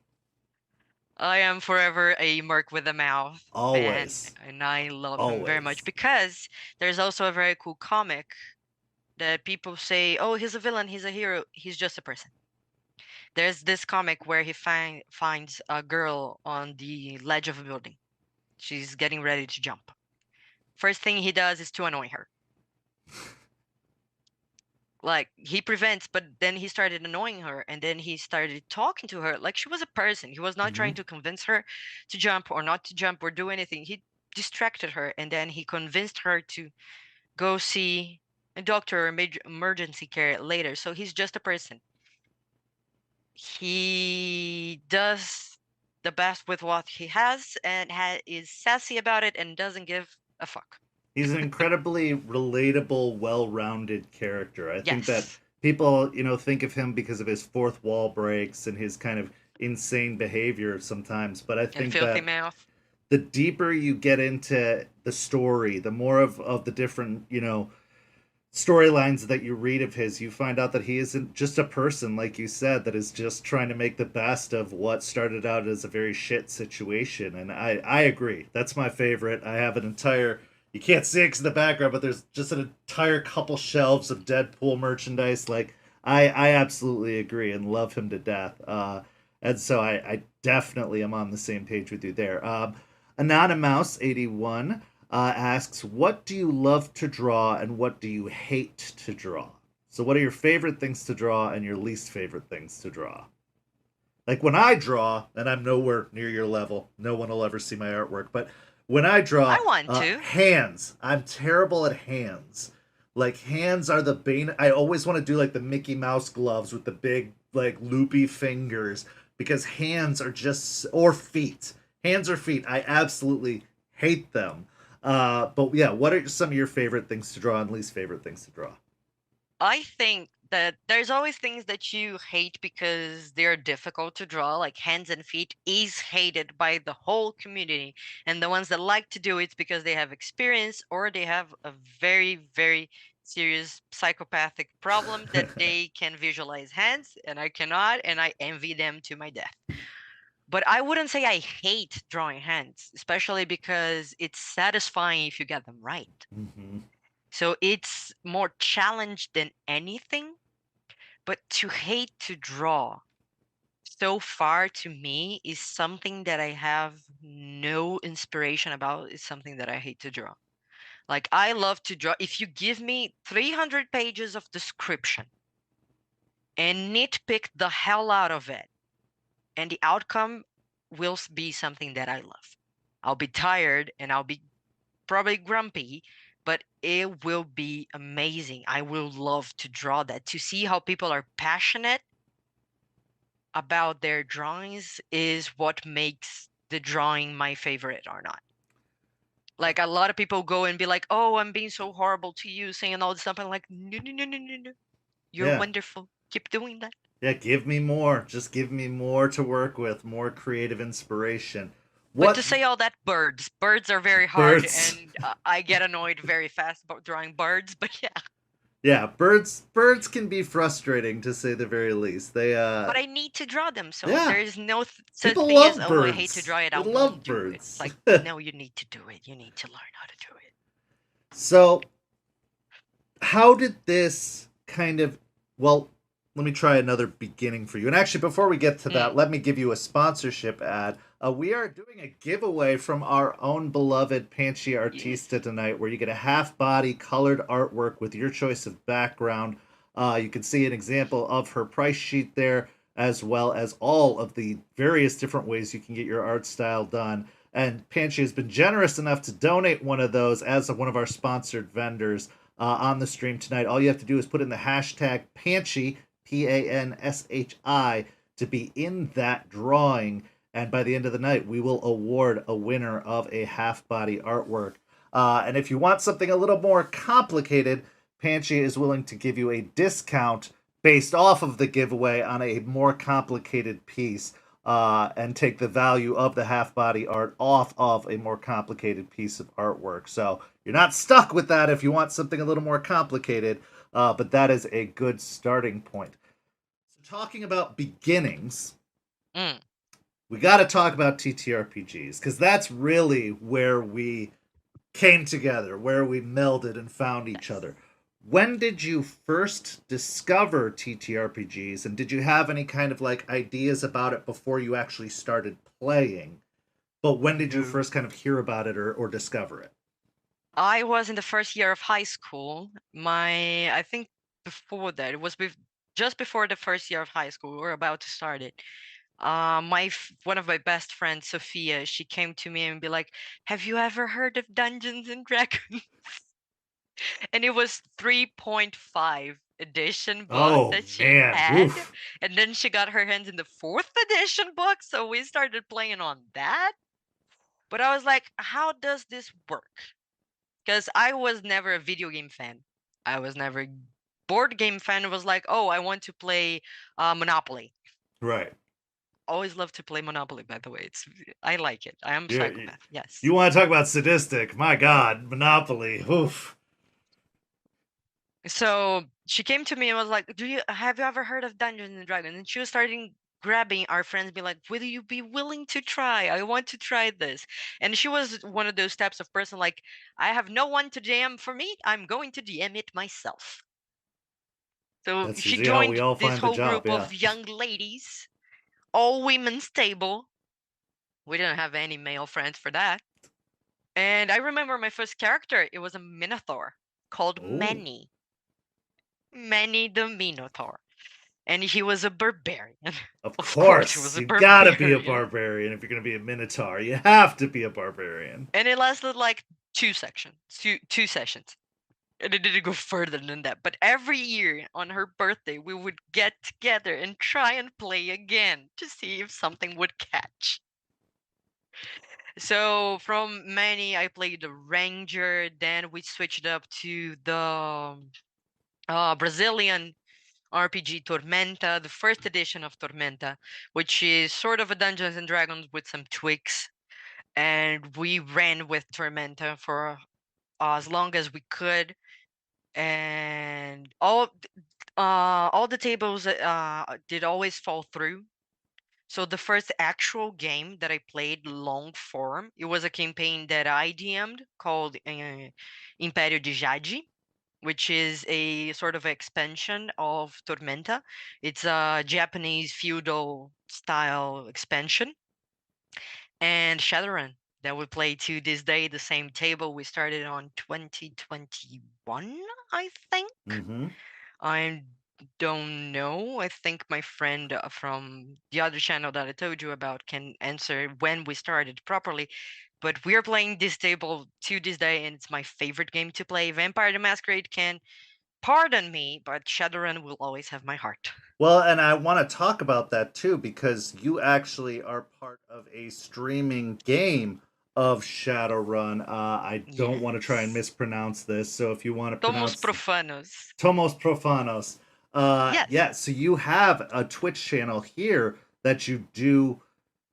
C: I am forever a Merc with a Mouth fan,
B: always,
C: and I love him very much,
B: always.
C: because there's also a very cool comic that people say, oh, he's a villain, he's a hero, he's just a person. There's this comic where he finds a girl on the ledge of a building. She's getting ready to jump. First thing he does is to annoy her. Like, he prevents, but then he started annoying her, and then he started talking to her like she was a person. He was not trying to convince her to jump or not to jump or do anything. He distracted her, and then he convinced her to go see a doctor or major emergency care later. So he's just a person. He does the best with what he has, and is sassy about it and doesn't give a fuck.
B: He's an incredibly relatable, well-rounded character. I think that
C: Yes.
B: people, think of him because of his fourth wall breaks and his kind of insane behavior sometimes, but I
C: And
B: think
C: filthy
B: that
C: mouth.
B: the deeper you get into the story, the more of the different, storylines that you read of his, you find out that he isn't just a person, like you said, that is just trying to make the best of what started out as a very shit situation. And I agree. That's my favorite. I have an entire, you can't see it in the background, but there's just an entire couple shelves of Deadpool merchandise. Like, I absolutely agree and love him to death. And so I definitely am on the same page with you there. Anonymous81 asks, what do you love to draw and what do you hate to draw? So what are your favorite things to draw and your least favorite things to draw? Like, when I draw, and I'm nowhere near your level, no one will ever see my artwork, but when I draw,
C: I want to.
B: hands, I'm terrible at hands. Like, hands are the bane. I always want to do like the Mickey Mouse gloves with the big, like, loopy fingers, because hands are just, or feet. Hands or feet, I absolutely hate them. But yeah, what are some of your favorite things to draw and least favorite things to draw?
C: I think that there's always things that you hate because they're difficult to draw, like hands and feet is hated by the whole community. And the ones that like to do it because they have experience or they have a very, very serious psychopathic problem that they can visualize hands and I cannot, and I envy them to my death. But I wouldn't say I hate drawing hands, especially because it's satisfying if you get them right.
B: Mm-hmm.
C: So it's more challenge than anything. But to hate to draw so far to me is something that I have no inspiration about. Is something that I hate to draw. Like I love to draw. If you give me 300 pages of description and nitpick the hell out of it, and the outcome will be something that I love. I'll be tired and I'll be probably grumpy, but it will be amazing. I will love to draw that. To see how people are passionate about their drawings is what makes the drawing my favorite or not. Like a lot of people go and be like, "Oh, I'm being so horrible to you," saying all this stuff. I'm like, "No, no, no, no, no, no. You're
B: Yeah.
C: wonderful. Keep doing that."
B: Yeah, give me more. Just give me more to work with, more creative inspiration.
C: But to
B: What
C: say all that, birds are very hard,
B: birds?
C: and I get annoyed very fast about drawing birds. But yeah,
B: Yeah, birds can be frustrating to say the very least. They
C: but I need to draw them, so
B: yeah,
C: there is no such
B: people
C: thing as,
B: love
C: "Oh, I hate to
B: birds.
C: draw it.
B: They
C: I
B: love
C: won't do it." It's
B: birds.
C: like, no, you need to do it. You need to learn how to do it.
B: So, how did this kind of well, let me try another beginning for you. And actually, before we get to that,
C: Mm.
B: let me give you a sponsorship ad. We are doing a giveaway from our own beloved Panshi
C: Yes.
B: Artista tonight, where you get a half body colored artwork with your choice of background. You can see an example of her price sheet there, as well as all of the various different ways you can get your art style done. And Panshi has been generous enough to donate one of those as one of our sponsored vendors on the stream tonight. All you have to do is put in the hashtag Panshi, Panshi, to be in that drawing. And by the end of the night, we will award a winner of a half body artwork. And if you want something a little more complicated, Panshi is willing to give you a discount based off of the giveaway on a more complicated piece and take the value of the half body art off of a more complicated piece of artwork. So you're not stuck with that if you want something a little more complicated, but that is a good starting point. So, talking about beginnings,
C: Mm.
B: we got to talk about TTRPGs because that's really where we came together, where we melded and found each
C: Yes.
B: other. When did you first discover TTRPGs, and did you have any kind of like ideas about it before you actually started playing? But when did you
C: No.
B: first kind of hear about it or discover it?
C: I was in the first year of high school. I think before that, it was just before the first year of high school. We were about to start it. One of my best friends, Sophia, she came to me and be like, "Have you ever heard of Dungeons and Dragons?" And it was 3.5 edition book
B: Oh
C: that she
B: man,
C: had,
B: oof.
C: and then she got her hands in the fourth edition book, so we started playing on that. But I was like, how does this work? Because I was never a video game fan. I was never a board game fan. It was like, oh, I want to play Monopoly.
B: Right.
C: Always love to play Monopoly, by the way. I like it. I am a
B: You,
C: psychopath. Yes.
B: you want to talk about sadistic? My God, Monopoly. Oof.
C: So she came to me and was like, have you ever heard of Dungeons and Dragons? And she was starting grabbing our friends, be like, will you be willing to try? I want to try this. And she was one of those types of person like, I have no one to DM for me. I'm going to DM it myself. So
B: That's
C: she
B: usually how we
C: joined
B: all
C: this
B: find the
C: whole
B: job.
C: group
B: Yeah.
C: of young ladies, all women stable. We didn't have any male friends for that. And I remember my first character, it was a Minotaur called
B: Oh,
C: Manny. Manny the Minotaur. And he was a barbarian.
B: of
C: Of course, he was
B: course.
C: a
B: You gotta be a
C: barbarian.
B: barbarian if you're gonna be a minotaur. You have to be a barbarian.
C: And it lasted like two sessions. And it didn't go further than that. But every year on her birthday, we would get together and try and play again to see if something would catch. So from Manny, I played the Ranger. Then we switched up to the Brazilian RPG Tormenta, the first edition of Tormenta, which is sort of a Dungeons and Dragons with some tweaks. And we ran with Tormenta for as long as we could, and all the tables did always fall through. So the first actual game that I played long form, it was a campaign that I DM'd called Império de Jade, which is a sort of expansion of Tormenta. It's a Japanese feudal style expansion. And Shadowrun that we play to this day, the same table we started on 2021, I think.
B: Mm-hmm.
C: I don't know. I think my friend from the other channel that I told you about can answer when we started properly. But we're playing this table to this day, and it's my favorite game to play. Vampire the Masquerade can pardon me, but Shadowrun will always have my heart.
B: Well, and I want to talk about that too because you actually are part of a streaming game of Shadowrun. I don't want to try and
C: Yes.
B: mispronounce this, so if you want to
C: Tomos
B: pronounce
C: Profanos.
B: Tomos Profanos.
C: Yes.
B: Yeah, so you have a Twitch channel here that you do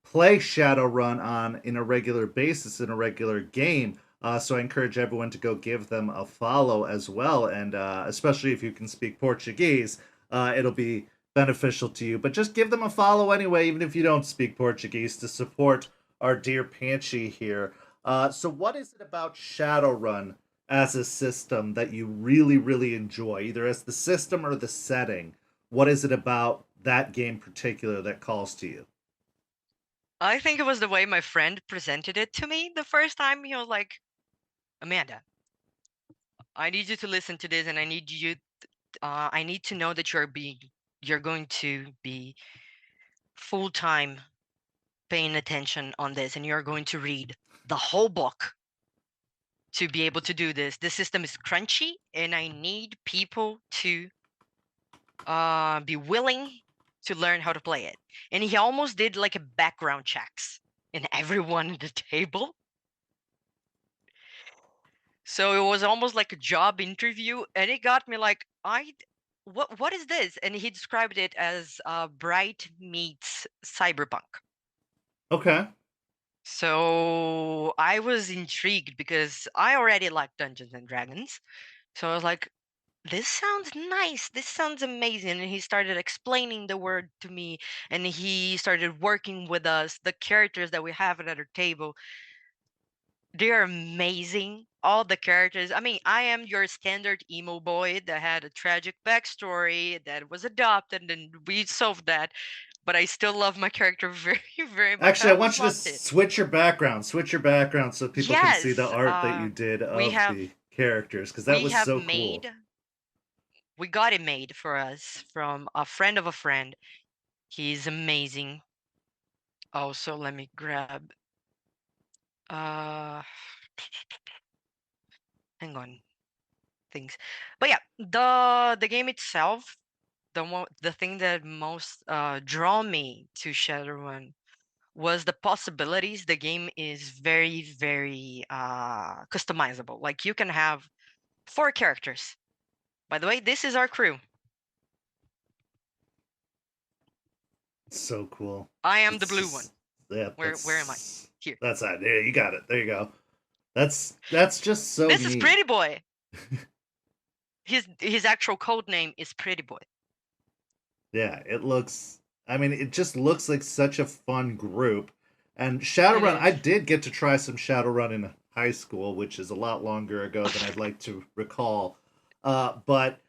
B: play Shadowrun on in a regular basis in a regular game. So I encourage everyone to go give them a follow as well, and especially if you can speak Portuguese, it'll be beneficial to you. But just give them a follow anyway, even if you don't speak Portuguese, to support our dear Panshi here. So what is it about Shadowrun as a system that you really, really enjoy, either as the system or the setting? What is it about that game particular that calls to you?
C: I think it was the way my friend presented it to me the first time. He was like, Amanda, I need you to listen to this, and I need you. I need to know that you're going to be full time paying attention on this, and you're going to read the whole book to be able to do this. The system is crunchy, and I need people to be willing to learn how to play it. And he almost did like a background checks in everyone at the table. So it was almost like a job interview, and it got me like, what is this? And he described it as Bright meets Cyberpunk.
B: Okay.
C: So I was intrigued because I already like Dungeons and Dragons. So I was like, this sounds nice. This sounds amazing. And he started explaining the word to me, and he started working with us. The characters that we have at our table, they're amazing. All the characters. I mean, I am your standard emo boy that had a tragic backstory, that was adopted, and we solved that. But I still love my character very, very much.
B: Actually,
C: I
B: I
C: always
B: want you to
C: loved it.
B: switch your background. Switch your background so people can see the
C: Yes,
B: art that you did
C: we
B: of
C: have
B: the characters, because that
C: we
B: was
C: have
B: so cool.
C: made we got it made for us from a friend of a friend. He's amazing. Also, let me grab uh hang on things. But yeah, the game itself, the thing that most draw me to Shadowrun was the possibilities. The game is very, very customizable. Like you can have 4 characters. By the way, this is our crew.
B: So cool.
C: I am the
B: It's
C: blue one.
B: just, yeah,
C: Where am I? Here.
B: That's it. Yeah, you got it. There you go. That's just so
C: This is
B: neat.
C: Pretty Boy. His actual code name is Pretty Boy.
B: Yeah, it looks. I mean, it just looks like such a fun group. And Shadowrun, I did get to try some Shadowrun in high school, which is a lot longer ago than I'd like to recall. But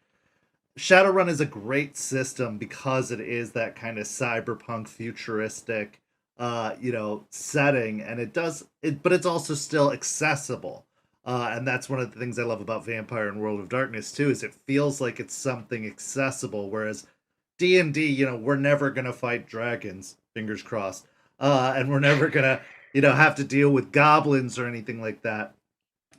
B: Shadowrun is a great system because it is that kind of cyberpunk futuristic, setting, and it does it, but it's also still accessible. And that's one of the things I love about Vampire and World of Darkness too, is it feels like it's something accessible, whereas D&D, we're never gonna fight dragons, fingers crossed, and we're never gonna, have to deal with goblins or anything like that.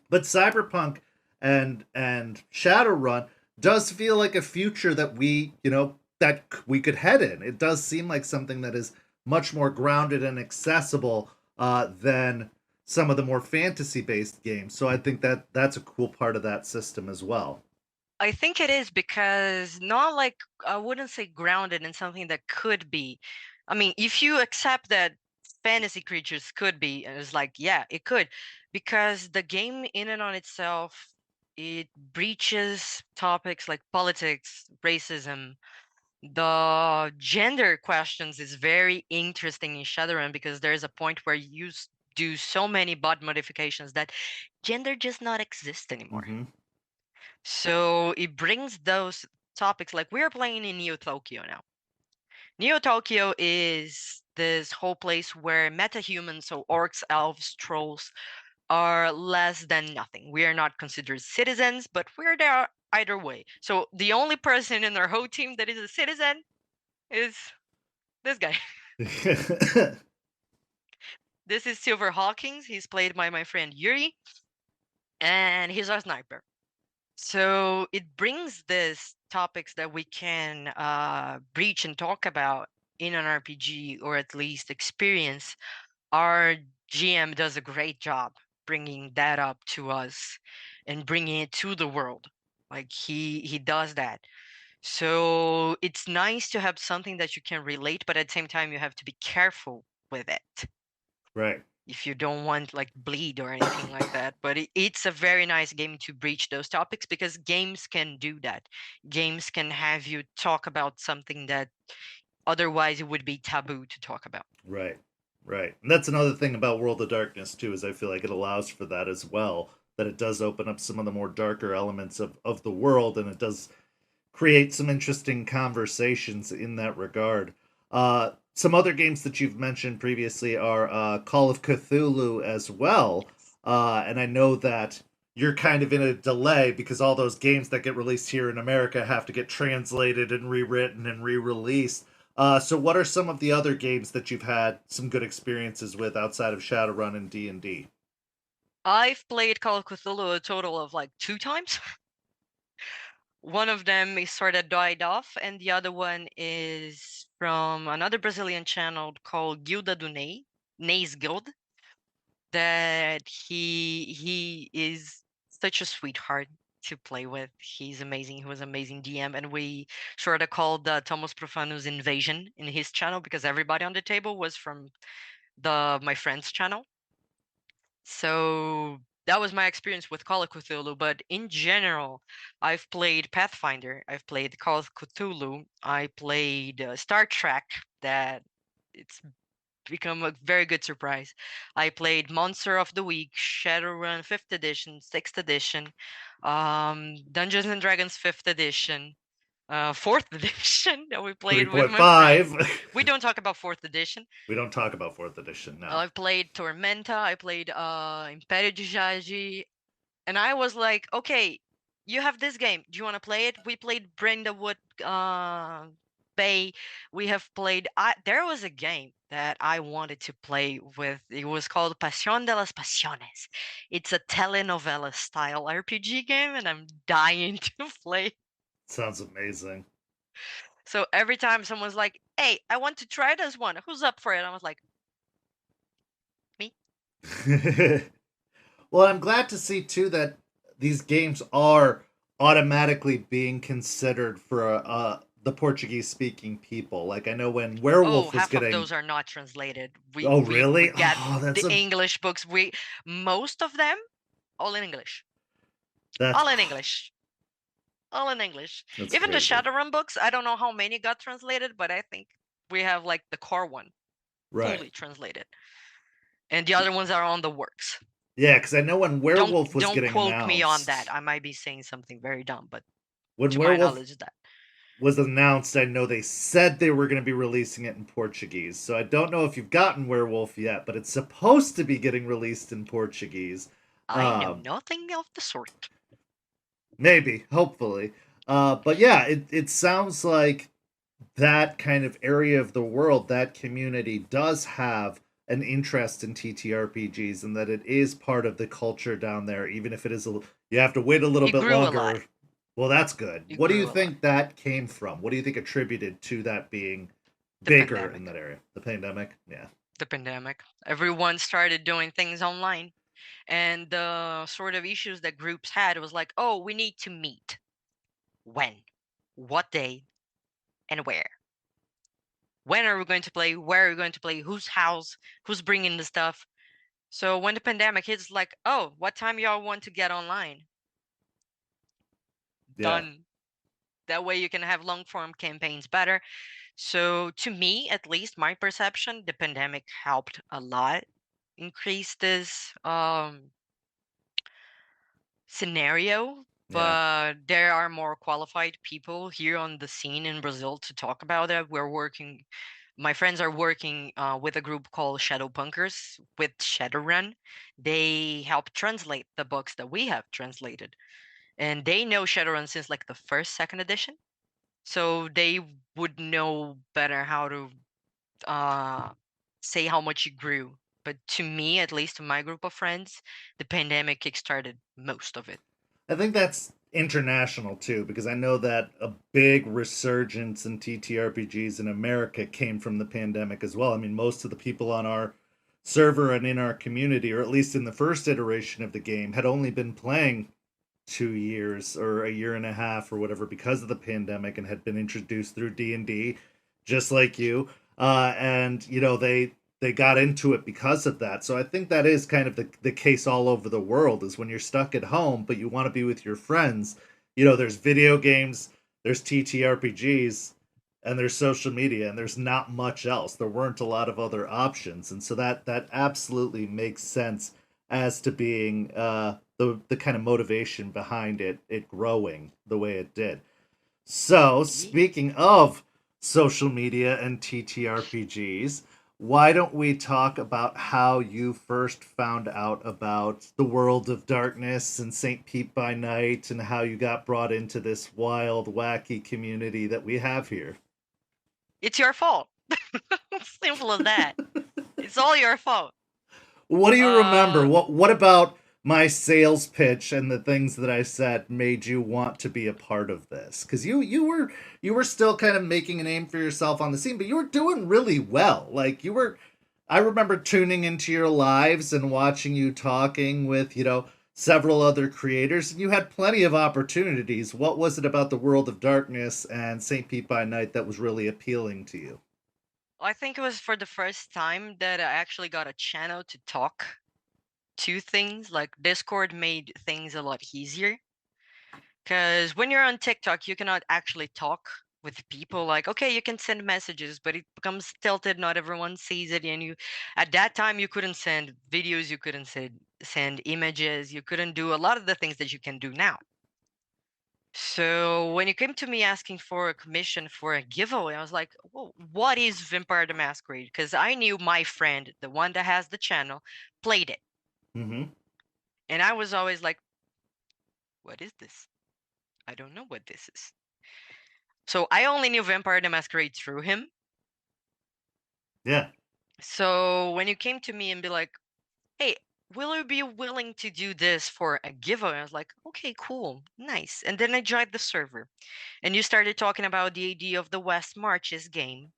B: But Cyberpunk and Shadowrun does feel like a future that we could head in. It does seem like something that is much more grounded and accessible than some of the more fantasy based games. So I think that that's a cool part of that system as well.
C: I think it is because not like I wouldn't say grounded in something that could be. I mean, if you accept that fantasy creatures could be, and it's like, yeah, it could, because the game in and on itself, it breaches topics like politics, racism, the gender questions is very interesting in Shadowrun because there's a point where you do so many bot modifications that gender just not exist anymore.
B: Mm-hmm.
C: So it brings those topics, like we're playing in Neo Tokyo now. Neo Tokyo is this whole place where metahumans, so orcs, elves, trolls, are less than nothing. We are not considered citizens, but we're there either way. So the only person in our whole team that is a citizen is this guy. This is Silver Hawkins. He's played by my friend Yuri, and he's our sniper. So it brings these topics that we can breach and talk about in an RPG, or at least experience. Our GM does a great job bringing that up to us and bringing it to the world. Like he does that. So it's nice to have something that you can relate, but at the same time you have to be careful with it.
B: Right.
C: If you don't want like bleed or anything like that. But it's a very nice game to breach those topics because games can do that. Games can have you talk about something that otherwise it would be taboo to talk about.
B: Right. Right. And that's another thing about World of Darkness too, is I feel like it allows for that as well. That it does open up some of the more darker elements of the world, and it does create some interesting conversations in that regard. Some other games that you've mentioned previously are Call of Cthulhu as well. And I know that you're kind of in a delay because all those games that get released here in America have to get translated and rewritten and re-released. So what are some of the other games that you've had some good experiences with outside of Shadowrun and D&D?
C: I've played Call of Cthulhu a total of like 2 times. One of them is sort of died off, and the other one is from another Brazilian channel called Guilda do Ney, Ney's Guild. That he is such a sweetheart to play with. He's amazing. He was amazing DM, and we sort of called the Tomos Profanus Invasion in his channel because everybody on the table was from my friend's channel. So that was my experience with Call of Cthulhu. But in general, I've played Pathfinder. I've played Call of Cthulhu. I played Star Trek. That it's become a very good surprise. I played Monster of the Week, Shadowrun 5th edition, 6th edition, Dungeons and Dragons 5th edition, 4th edition that we played with my friends.
B: 3.5.
C: We don't talk about 4th edition.
B: We don't talk about 4th edition now.
C: I played Tormenta, I played Império de Jagi, and I was like, okay, you have this game. Do you want to play it? We played Brindlewood Bay. We have played. There was a game that I wanted to play with. It was called Pasión de las Pasiones. It's a telenovela style RPG game, and I'm dying to play.
B: Sounds amazing.
C: So every time someone's like, "Hey, I want to try this one. Who's up for it?" I was like, "Me."
B: Well, I'm glad to see too that these games are automatically being considered for the Portuguese speaking people. Like I know when Werewolf was
C: half
B: getting.
C: of those are not translated.
B: Oh, really?
C: We get
B: Oh, that's
C: the English books. Most of them, all in English.
B: That's
C: All in English. All in English.
B: That's
C: Even
B: crazy.
C: the Shadowrun books, I don't know how many got translated, but I think we have like the core one fully translated, and the other ones are on the works.
B: Yeah, because I know when Werewolf was getting
C: don't quote
B: announced,
C: me on that. I might be saying something very dumb, but
B: when
C: to
B: Werewolf
C: my knowledge, that
B: was announced, I know they said they were going to be releasing it in Portuguese. So I don't know if you've gotten Werewolf yet, but it's supposed to be getting released in Portuguese.
C: I know nothing of the sort.
B: Maybe, hopefully. But yeah, it sounds like that kind of area of the world, that community does have an interest in TTRPGs, and that it is part of the culture down there, even if it is you have to wait a little bit longer. Well, that's good. What do you think that came from? What do you think attributed to that being bigger in that area? The pandemic? Yeah.
C: The pandemic. Everyone started doing things online. And the sort of issues that groups had was like, oh, we need to meet. when, what day, and where. When are we going to play? Where are we going to play? Whose house? Who's bringing the stuff? So when the pandemic hits, like, oh, what time y'all want to get online?
B: Yeah.
C: Done. That way you can have long form campaigns better. So to me, at least my perception, the pandemic helped a lot increase this scenario,
B: Yeah.
C: but there are more qualified people here on the scene in Brazil to talk about it. My friends are working with a group called Shadow Punkers with Shadowrun. They help translate the books that we have translated, and they know Shadowrun since like the first, second edition. So they would know better how to uh, say how much it grew. But to me, at least to my group of friends, the pandemic kickstarted most of it.
B: I think that's international too, because I know that a big resurgence in TTRPGs in America came from the pandemic as well. I mean, most of the people on our server and in our community, or at least in the first iteration of the game, had only been playing 2 years or a year and a half or whatever because of the pandemic and had been introduced through D&D, just like you. And they got into it because of that. So I think that is kind of the case all over the world, is when you're stuck at home but you want to be with your friends. There's video games, there's TTRPGs, and there's social media, and there's not much else. There weren't a lot of other options, and so that absolutely makes sense as to being the kind of motivation behind it growing the way it did. So,
C: Ye-
B: speaking of social media and TTRPGs, why don't we talk about how you first found out about the world of darkness and St. Pete by Night, and how you got brought into this wild, wacky community that we have here?
C: It's your fault. Simple as that. It's all your fault.
B: What do you remember?
C: Uh,
B: What about my sales pitch and the things that I said made you want to be a part of this? Because you were still kind of making a name for yourself on the scene, but you were doing really well. Like you were, I remember tuning into your lives and watching you talking with several other creators, and you had plenty of opportunities. What was it about the World of Darkness and St. Pete by Night that was really appealing to you?
C: I think it was for the first time that I actually got a channel to talk to things. Like Discord made things a lot easier. Because when you're on TikTok, you cannot actually talk with people. Like, okay, you can send messages, but it becomes tilted. Not everyone sees it, and at that time, you couldn't send videos, you couldn't send images, you couldn't do a lot of the things that you can do now. So when you came to me asking for a commission for a giveaway, I was like, "Whoa, what is Vampire the Masquerade?" Because I knew my friend, the one that has the channel, played it,
B: Mm-hmm.
C: and I was always like, "What is this? I don't know what this is." So I only knew Vampire the Masquerade through him.
B: Yeah.
C: So when you came to me and be like, "Hey, will you be willing to do this for a giveaway?" I was like, "Okay, cool, nice." And then I joined the server, and you started talking about the idea of the West Marches game.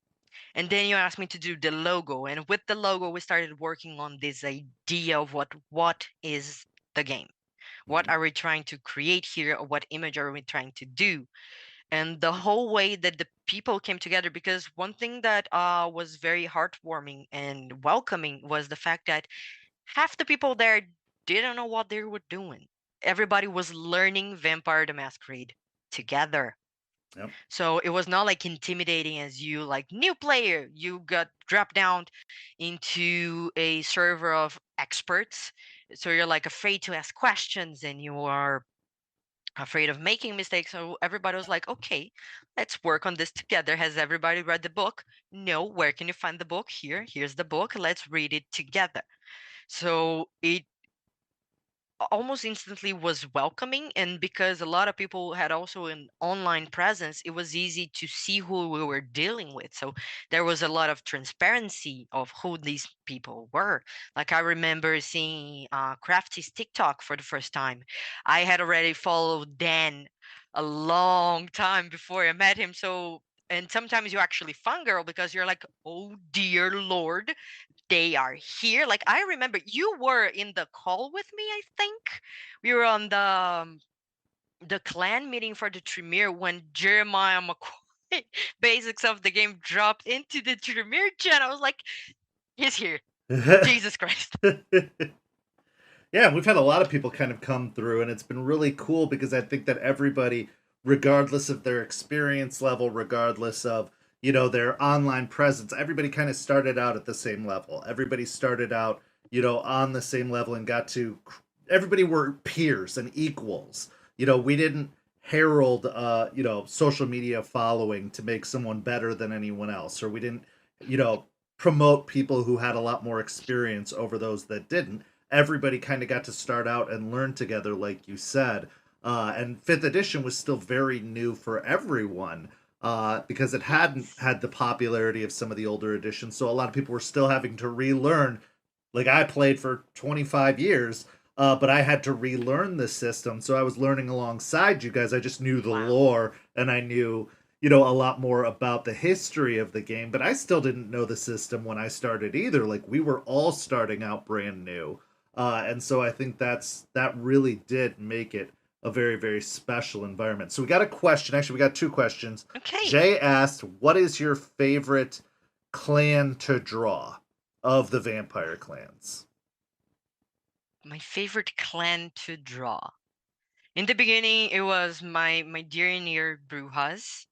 C: And then you asked me to do the logo, and with the logo, we started working on this idea of what is the game. What
B: Mm-hmm.
C: are we trying to create here? Or what image are we trying to do? And the whole way that the people came together, because one thing that was very heartwarming and welcoming was the fact that half the people there didn't know what they were doing. Everybody was learning Vampire the Masquerade together.
B: Yep.
C: So it was not like intimidating as you like new player. You got dropped down into a server of experts. So you're like afraid to ask questions and you are afraid of making mistakes. So everybody was like, okay, let's work on this together. Has everybody read the book? No. Where can you find the book? Here's the book. Let's read it together. So it almost instantly was welcoming, and because a lot of people had also an online presence, it was easy to see who we were dealing with. So there was a lot of transparency of who these people were. Like I remember seeing Crafty's TikTok for the first time. I had already followed Dan a long time before I met him. So and sometimes you actually fangirl because you're like, oh dear lord, they are here. Like I remember you were in the call with me, I think. We were on the the clan meeting for the Tremere when Jeremiah McCoy, basics of the game, dropped into the Tremere chat. I was like, he's here. Jesus Christ.
B: Yeah, we've had a lot of people kind of come through, and it's been really cool because I think that everybody, regardless of their experience level, regardless of, their online presence, everybody kind of started out at the same level. Everybody started out, on the same level and everybody were peers and equals. We didn't herald, social media following to make someone better than anyone else, or we didn't, promote people who had a lot more experience over those that didn't. Everybody kind of got to start out and learn together, like you said. And fifth edition was still very new for everyone because it hadn't had the popularity of some of the older editions. So a lot of people were still having to relearn. Like I played for 25 years, but I had to relearn the system. So I was learning alongside you guys. I just knew the lore and I knew, a lot more about the history of the game. But I still didn't know the system when I started either. Like we were all starting out brand new. And so I think that really did make it a very, very special environment. So we got a question. Actually, we got two questions.
C: Okay.
B: Jay asked, what is your favorite clan to draw of the vampire clans?
C: My favorite clan to draw. In the beginning, it was my dear and near Brujas,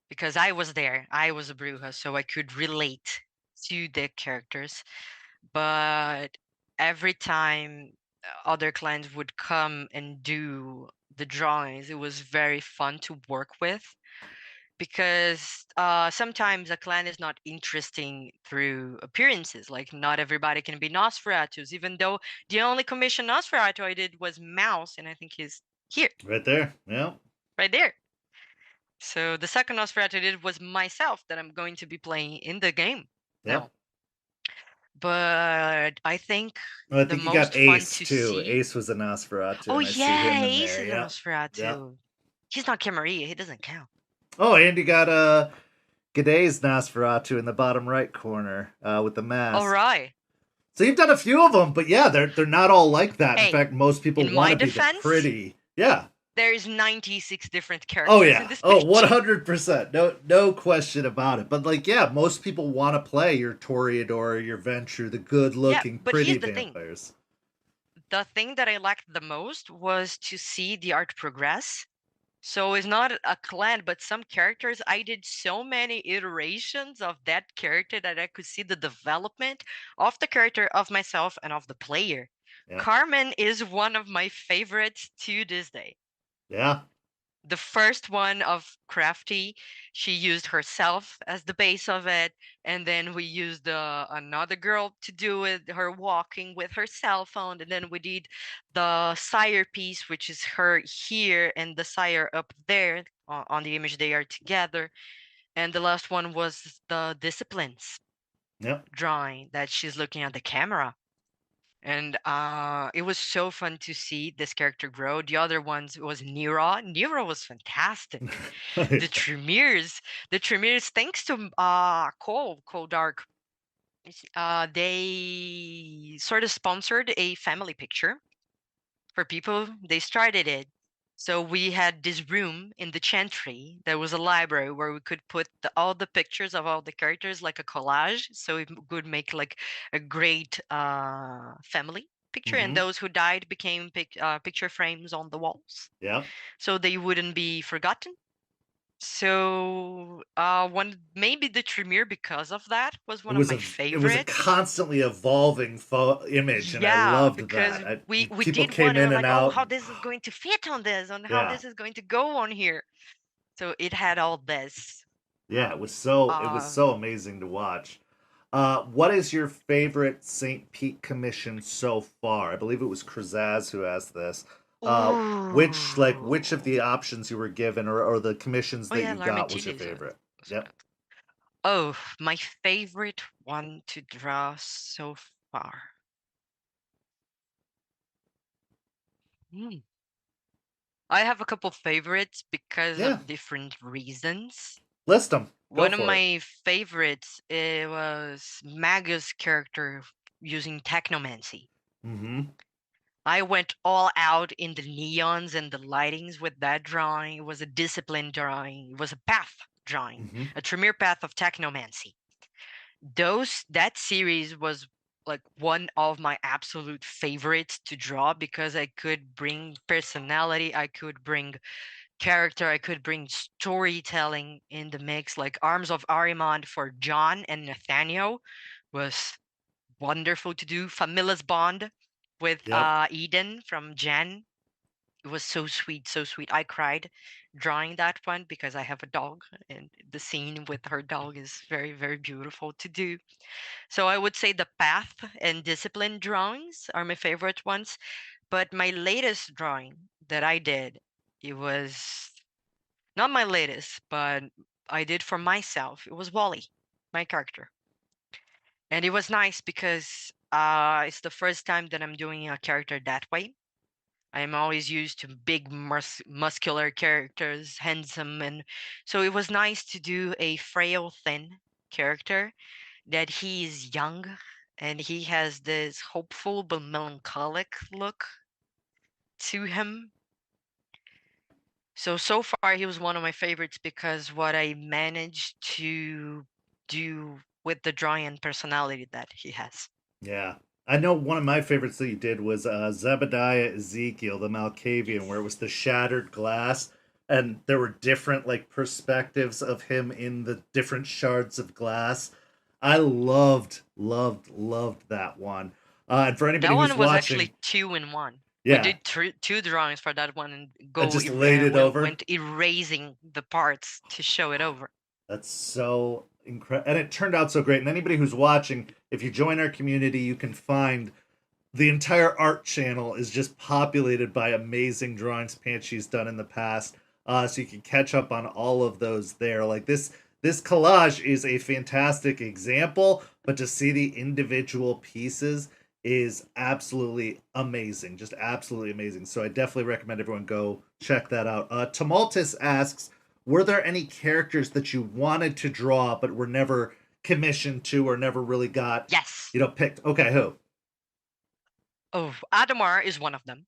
C: because I was there. I was a Bruja, so I could relate to the characters. But every time other clans would come and do the drawings, it was very fun to work with, because sometimes a clan is not interesting through appearances. Like not everybody can be Nosferatus, even though the only commission Nosferatu I did was Mouse, and I think he's here.
B: Right there. Yeah.
C: Right there. So the second Nosferatu I did was myself, that I'm going to be playing in the game now. But I think
B: well, I
C: the
B: think you
C: most
B: got
C: fun
B: Ace
C: to
B: too.
C: see.
B: Ace was a Nosferatu,
C: Oh
B: and I see him
C: yeah,
B: in
C: Ace
B: there.
C: is a
B: Yeah.
C: Nosferatu.
B: Yep.
C: He's not Camarilla. He doesn't count.
B: Oh, and you got G'day's Nosferatu in the bottom right corner with the mask.
C: All right.
B: So you've done a few of them, but yeah, they're not all like that.
C: Hey,
B: in fact, most people
C: in
B: want
C: my
B: to be
C: defense,
B: the pretty. Yeah.
C: There's 96 different characters
B: Oh yeah.
C: in this
B: Oh,
C: picture.
B: 100%. No question about it. But like, yeah, most people want to play your Toreador, your Venture, the good-looking,
C: but
B: pretty
C: here's the
B: vampires.
C: thing. The thing that I liked the most was to see the art progress. So it's not a clan, but some characters, I did so many iterations of that character that I could see the development of the character, of myself, and of the player.
B: Yeah.
C: Carmen is one of my favorites to this day.
B: Yeah.
C: The first one of Crafty, she used herself as the base of it, and then we used another girl to do it, her walking with her cell phone, and then we did the sire piece, which is her here and the sire up there on the image. They are together, and the last one was the disciplines drawing that she's looking at the camera. And it was so fun to see this character grow. The other ones was Nero. Nero was fantastic. The Tremires, thanks to Cold Dark, they sort of sponsored a family picture for people. They started it. So we had this room in the chantry. There was a library where we could put all the pictures of all the characters, like a collage. So it would make like a great family picture. And those who died became picture frames on the walls.
B: Yeah.
C: So they wouldn't be forgotten. So maybe the Tremere, because of that, was one of my favorites.
B: It was a constantly evolving image, and I loved
C: because
B: that.
C: we
B: People
C: did
B: came
C: one,
B: in
C: and
B: and
C: like,
B: out.
C: oh, how this is going to fit on this, and how this is going to go on here. So it had all this.
B: Yeah, it was so amazing to watch. What is your favorite St. Pete commission so far? I believe it was Krazaz who asked this. Which of the options you were given or the commissions that you got was your favorite? Yep.
C: Oh, my favorite one to draw so far. I have a couple favorites because of different reasons.
B: List them.
C: One of my favorites, it was Magus' character using technomancy. I went all out in the neons and the lightings with that drawing. It was a disciplined drawing. It was a path drawing,
B: Mm-hmm.
C: a Tremere path of technomancy. That series was like one of my absolute favorites to draw because I could bring personality, I could bring character, I could bring storytelling in the mix. Like Arms of Arimond for John and Nathaniel was wonderful to do. Familla's Bond with
B: Yep.
C: Eden from Jen. It was so sweet, so sweet. I cried drawing that one because I have a dog, and the scene with her dog is very, very beautiful to do. So I would say the path and discipline drawings are my favorite ones. But my latest drawing that I did, it was not my latest, but I did for myself. It was Wally, my character. And it was nice because it's the first time that I'm doing a character that way. I'm always used to big, muscular characters, handsome, and so it was nice to do a frail, thin character that he is young and he has this hopeful but melancholic look to him. So far he was one of my favorites because what I managed to do with the drawing and personality that he has.
B: Yeah. I know one of my favorites that you did was Zebediah Ezekiel, the Malkavian, where it was the shattered glass and there were different like perspectives of him in the different shards of glass. I loved that one. And for anybody
C: That
B: who's
C: one was
B: watching,
C: actually 2 in 1.
B: yeah,
C: We did two drawings for that one and
B: I just laid it
C: we
B: over.
C: went erasing the parts to show it over.
B: That's so incredible. And it turned out so great. And anybody who's watching, if you join our community, you can find the entire art channel is just populated by amazing drawings Panshi's done in the past. So you can catch up on all of those there. Like this collage is a fantastic example, but to see the individual pieces is absolutely amazing. Just absolutely amazing. So I definitely recommend everyone go check that out. Tumultus asks, were there any characters that you wanted to draw but were never commissioned to or never really got
C: Yes.
B: picked? Okay, who?
C: Oh, Adamar is one of them.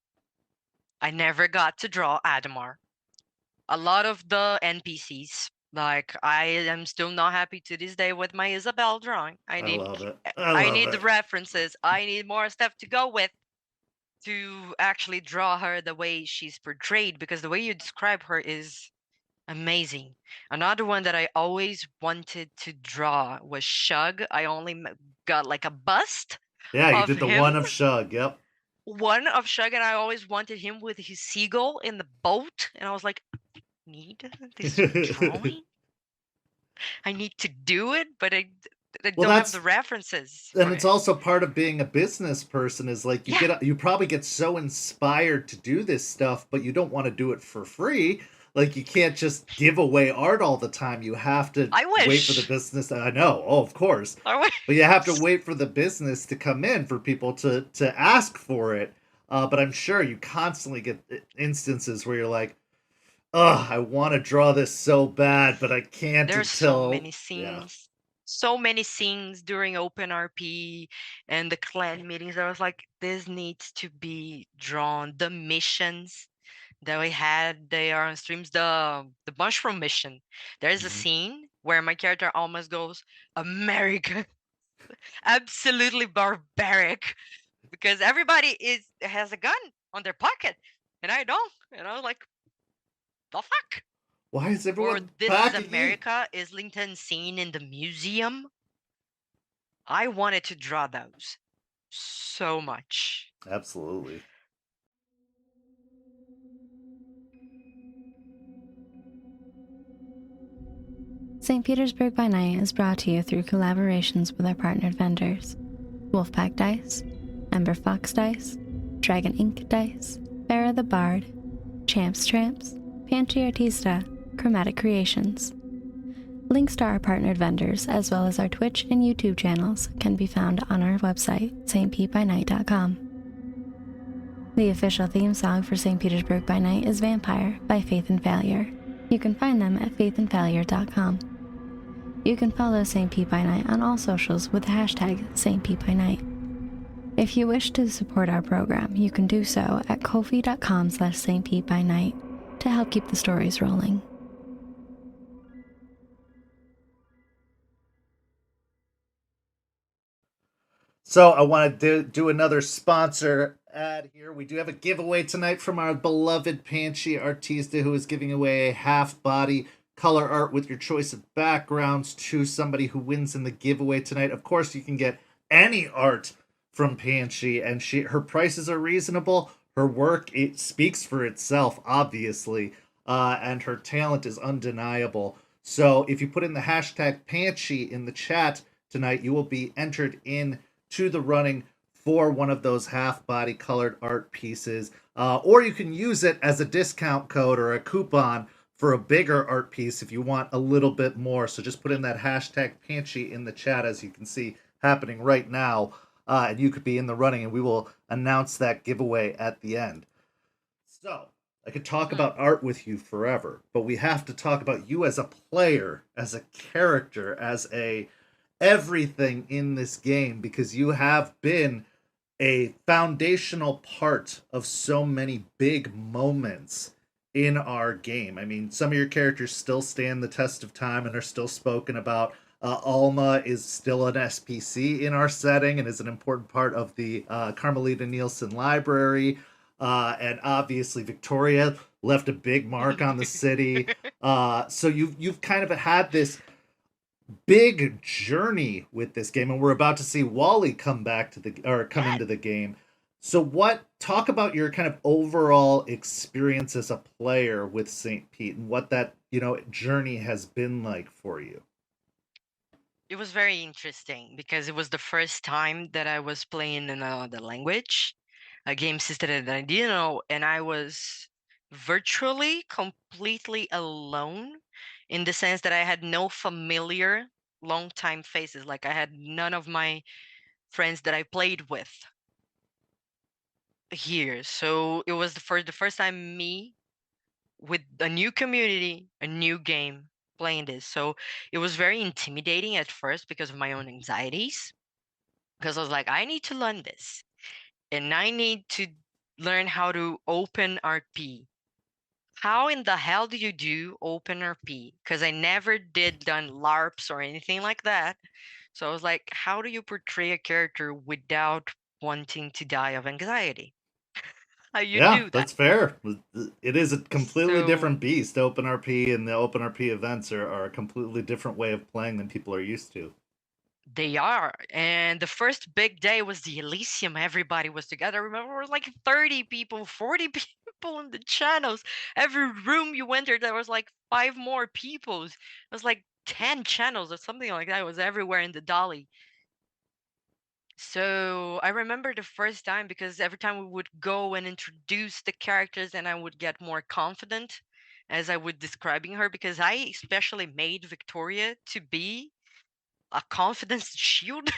C: I never got to draw Adamar. A lot of the NPCs, like I am still not happy to this day with my Isabel drawing.
B: I love it.
C: I need the references. I need more stuff to go with to actually draw her the way she's portrayed, because the way you describe her is amazing. Another one that I always wanted to draw was Shug. I only got like a bust.
B: Yeah, you did the
C: him.
B: one of Shug. Yep.
C: One of Shug, and I always wanted him with his seagull in the boat, and I was like, need this drawing? I need to do it, but I don't have the references.
B: And it's also part of being a business person is like you probably get so inspired to do this stuff, but you don't want to do it for free. Like you can't just give away art all the time. You have to wait for the business. I know, of course. But you have to wait for the business to come in for people to ask for it. But I'm sure you constantly get instances where you're like, oh, I want to draw this so bad, but I can't.
C: There's so many scenes. Yeah. So many scenes during Open RP and the clan meetings. I was like, this needs to be drawn. The missions that we had, they are on streams. The mushroom mission. There's a scene where my character almost goes America. Absolutely barbaric. Because everybody has a gun on their pocket. And I don't. And I was like, the fuck?
B: Why is everyone
C: Or This is America, Islington scene in the museum. I wanted to draw those so much.
B: Absolutely.
A: St. Petersburg by Night is brought to you through collaborations with our partnered vendors: Wolfpack Dice, Ember Fox Dice, Dragon Ink Dice, Farrah the Bard, Champs Tramps, Panshi Artista, Chromatic Creations. Links to our partnered vendors, as well as our Twitch and YouTube channels, can be found on our website, stpbynight.com. The official theme song for St. Petersburg by Night is Vampire by Faith and Failure. You can find them at faithandfailure.com. You can follow St. P by Night on all socials with the hashtag St. P by Night. If you wish to support our program, you can do so at ko-fi.com/stpbynight to help keep the stories rolling.
B: So I want to do another sponsor ad here. We do have a giveaway tonight from our beloved Panshi Artista, who is giving away a half-body color art with your choice of backgrounds to somebody who wins in the giveaway tonight. Of course, you can get any art from Panshi, and her prices are reasonable. Her work, it speaks for itself, obviously, and her talent is undeniable. So if you put in the hashtag Panshi in the chat tonight, you will be entered in to the running for one of those half body colored art pieces. Or you can use it as a discount code or a coupon for a bigger art piece if you want a little bit more. So just put in that hashtag Panshi in the chat, as you can see happening right now, and you could be in the running, and we will announce that giveaway at the end. So I could talk about art with you forever, but we have to talk about you as a player, as a character, as a everything in this game, because you have been a foundational part of so many big moments in our game. I mean, some of your characters still stand the test of time and are still spoken about. Alma is still an SPC in our setting and is an important part of the Carmelita Nielsen library. And obviously, Victoria left a big mark on the city. So you've kind of had this big journey with this game, and we're about to see Wally come into the game. So talk about your kind of overall experience as a player with St. Pete and what that, journey has been like for you.
C: It was very interesting because it was the first time that I was playing in another language, a game system that I didn't know, and I was virtually completely alone in the sense that I had no familiar long time faces. Like I had none of my friends that I played with here. So it was the first time me with a new community, a new game playing this. So it was very intimidating at first because of my own anxieties. Because I was like, I need to learn this. And I need to learn how to open RP. How in the hell do you do open RP? Because I never done LARPs or anything like that. So I was like, how do you portray a character without wanting to die of anxiety? How you
B: Yeah,
C: do that?
B: that's fair. It is a completely
C: So
B: different beast. OpenRP and the OpenRP events are a completely different way of playing than people are used to.
C: they are. And the first big day was the Elysium. Everybody was together. I remember there was like 30 people, 40 people in the channels. Every room you entered, there was like 5 more people. It was like 10 channels or something like that. It was everywhere in the dolly. So I remember the first time because every time we would go and introduce the characters, and I would get more confident as I would describing her, because I especially made Victoria to be a confidence shield.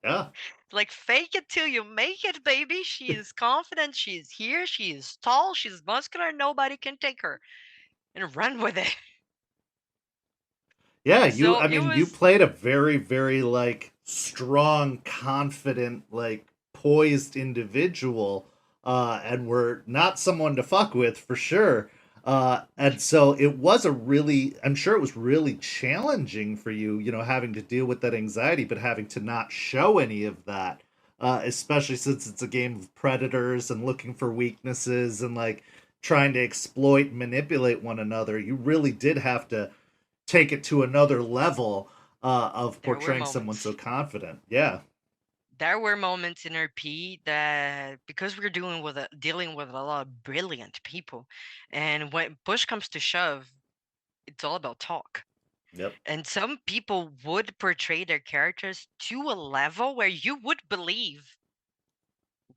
B: Yeah.
C: Like, fake it till you make it, baby. She is confident. She's here. She is tall. She's muscular. Nobody can take her. And run with it.
B: Yeah,
C: So it
B: you
C: was.
B: played a very, very like strong, confident, like poised individual, and were not someone to fuck with for sure. And so it was I'm sure it was really challenging for you, having to deal with that anxiety, but having to not show any of that, especially since it's a game of predators and looking for weaknesses and like trying to exploit and manipulate one another. You really did have to take it to another level of
C: There were
B: portraying someone so
C: moments.
B: confident. Yeah.
C: There were moments in RP that, because we're dealing with a lot of brilliant people, and when push comes to shove, it's all about talk.
B: Yep.
C: And some people would portray their characters to a level where you would believe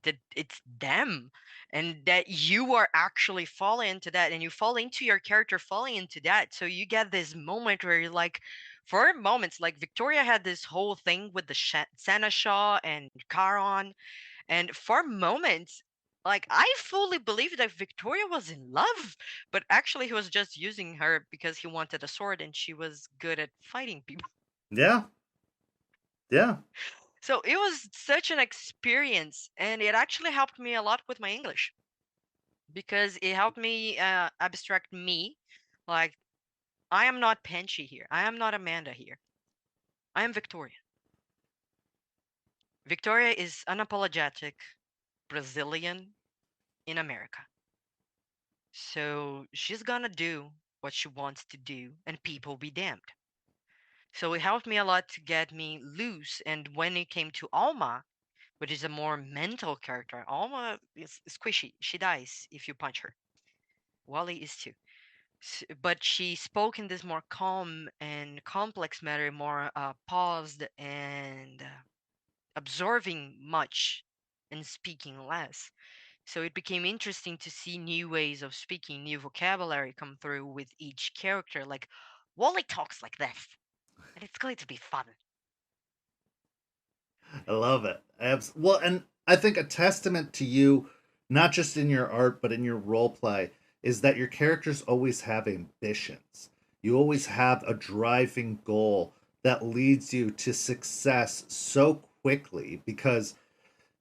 C: that it's them, and that you are actually falling into that, and you fall into your character falling into that. So you get this moment where you're like, for moments, like Victoria had this whole thing with the Seneschal and Caron, and for moments, like, I fully believed that Victoria was in love, but actually he was just using her because he wanted a sword and she was good at fighting people.
B: Yeah. Yeah.
C: So it was such an experience, and it actually helped me a lot with my English because it helped me abstract me. Like, I am not Panshi here. I am not Amanda here. I am Victoria. Victoria is unapologetic Brazilian in America. So she's gonna do what she wants to do, and people be damned. So it helped me a lot to get me loose. And when it came to Alma, which is a more mental character, Alma is squishy. She dies if you punch her. Wally is too. But she spoke in this more calm and complex manner, more paused and absorbing much and speaking less. So it became interesting to see new ways of speaking, new vocabulary come through with each character. Like, Wally talks like this, and it's going to be fun.
B: I love it. Well, and I think a testament to you, not just in your art but in your role play, is that your characters always have ambitions. You always have a driving goal that leads you to success so quickly because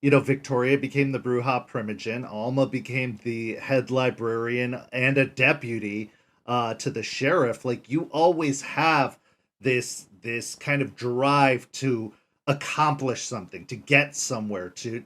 B: Victoria became the Bruja Primogen. Alma became the head librarian and a deputy to the sheriff. Like you always have this kind of drive to accomplish something, to get somewhere, to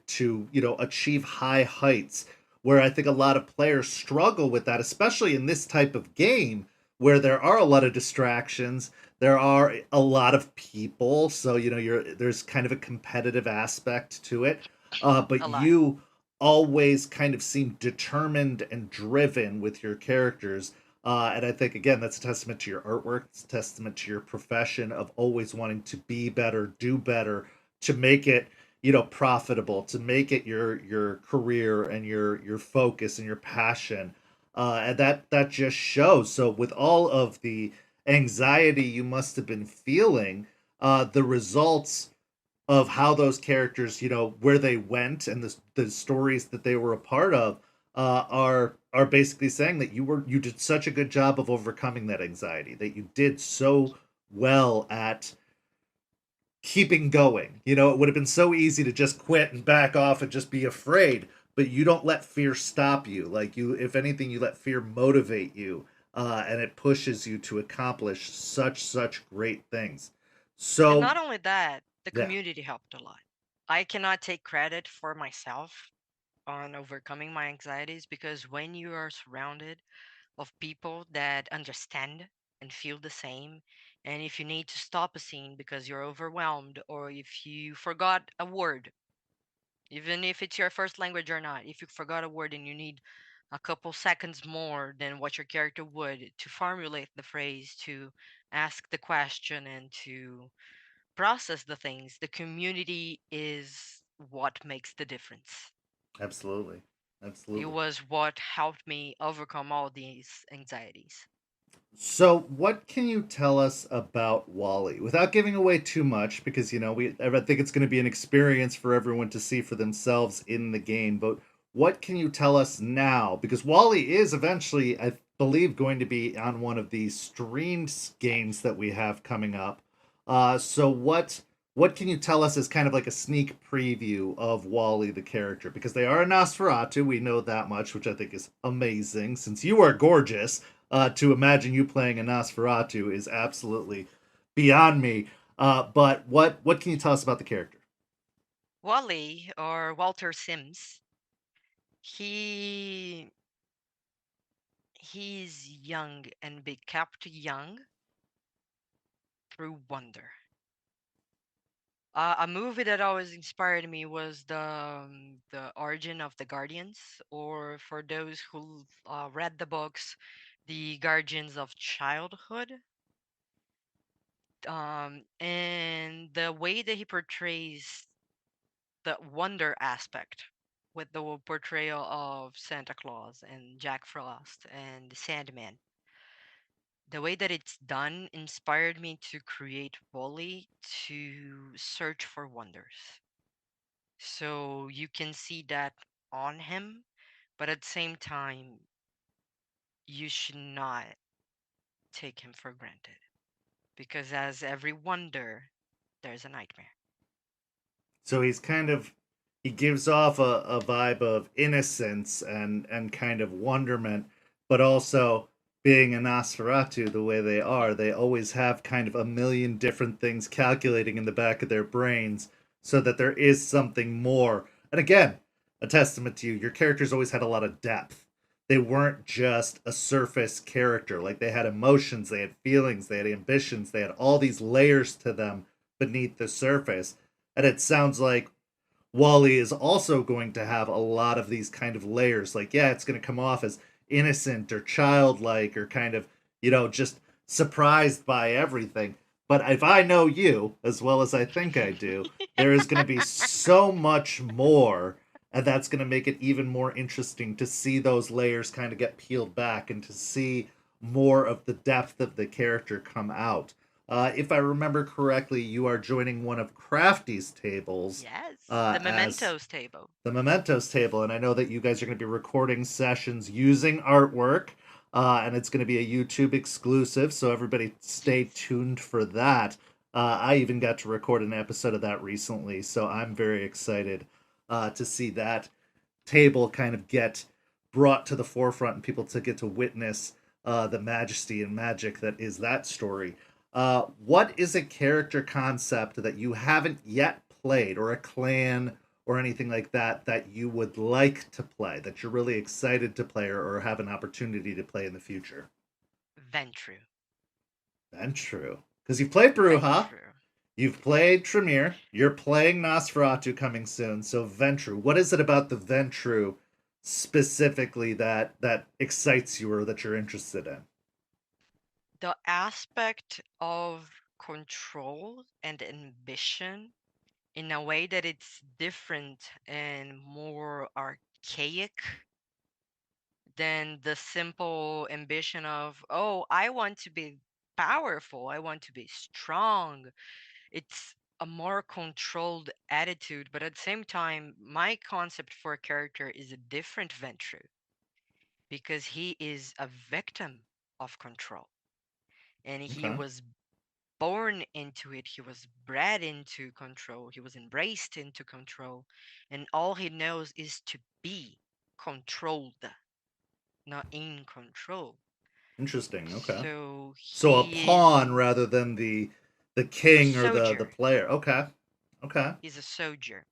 B: achieve high heights. Where I think a lot of players struggle with that, especially in this type of game where there are a lot of distractions, there are a lot of people, so there's kind of a competitive aspect to it, but
C: A lot.
B: you always kind of seem determined and driven with your characters. And I think, again, that's a testament to your artwork. It's a testament to your profession of always wanting to be better, do better, to make it, profitable, to make it your career and your focus and your passion. And that just shows. So with all of the anxiety you must have been feeling, the results of how those characters, where they went and the stories that they were a part of, are basically saying that you did such a good job of overcoming that anxiety, that you did so well at keeping going. It would have been so easy to just quit and back off and just be afraid, but you don't let fear stop you. Like you, if anything, you let fear motivate you, and it pushes you to accomplish such great things.
C: And
B: So
C: not only that, the
B: yeah,
C: community helped a lot. I cannot take credit for myself on overcoming my anxieties because when you are surrounded of people that understand and feel the same, and if you need to stop a scene because you're overwhelmed or if you forgot a word, even if it's your first language or not, if you forgot a word and you need a couple seconds more than what your character would to formulate the phrase, to ask the question, and to process the things, the community is what makes the difference.
B: absolutely,
C: It
B: absolutely.
C: was what helped me overcome all these anxieties.
B: So, what can you tell us about Wally without giving away too much? Because I think it's going to be an experience for everyone to see for themselves in the game. But what can you tell us now? Because Wally is eventually, I believe, going to be on one of these streamed games that we have coming up. So what can you tell us as kind of like a sneak preview of Wally the character? Because they are a Nosferatu, we know that much, which I think is amazing. Since you are gorgeous, to imagine you playing a Nosferatu is absolutely beyond me. But what can you tell us about the character?
C: Wally, or Walter Sims, he he's young and be kept young through wonder. A movie that always inspired me was the Origin of the Guardians, or for those who read the books, the Guardians of Childhood. And the way that he portrays the wonder aspect with the portrayal of Santa Claus and Jack Frost and the Sandman. The way that it's done inspired me to create Wally to search for wonders. So you can see that on him, but at the same time, you should not take him for granted. Because as every wonder, there's a nightmare.
B: So he gives off a vibe of innocence and kind of wonderment, but also being a Nosferatu the way they are, they always have kind of a million different things calculating in the back of their brains so that there is something more. And again, a testament to you, your characters always had a lot of depth. They weren't just a surface character. Like they had emotions, they had feelings, they had ambitions, they had all these layers to them beneath the surface. And it sounds like Wally is also going to have a lot of these kind of layers. Like, yeah, it's going to come off as innocent or childlike or kind of, just surprised by everything. But if I know you as well as I think I do, there is going to be so much more. And that's going to make it even more interesting to see those layers kind of get peeled back and to see more of the depth of the character come out. If I remember correctly, you are joining one of Crafty's tables
C: Yes, the
B: as
C: mementos table.
B: the Mementos table, and I know that you guys are going to be recording sessions using artwork, and it's going to be a YouTube exclusive, so everybody stay tuned for that. I even got to record an episode of that recently, so I'm very excited to see that table kind of get brought to the forefront and people to get to witness the majesty and magic that is that story. What is a character concept that you haven't yet played, or a clan or anything like that that you would like to play, that you're really excited to play or have an opportunity to play in the future?
C: Ventru.
B: Ventru. Because you've played Bruja,
C: Ventru.
B: you've played Tremere, you're playing Nosferatu coming soon, so Ventru. What is it about the Ventru specifically that excites you or that you're interested in?
C: The aspect of control and ambition in a way that it's different and more archaic than the simple ambition of, oh, I want to be powerful, I want to be strong. It's a more controlled attitude, but at the same time, my concept for a character is a different Ventru because he is a victim of control and he
B: Okay.
C: was born into it, he was bred into control, he was embraced into control, and all he knows is to be controlled, not in control.
B: Interesting. Okay.
C: So
B: So a
C: he
B: pawn
C: is
B: rather than the
C: a
B: king or the
C: soldier.
B: player. Okay. Okay.
C: He's a soldier.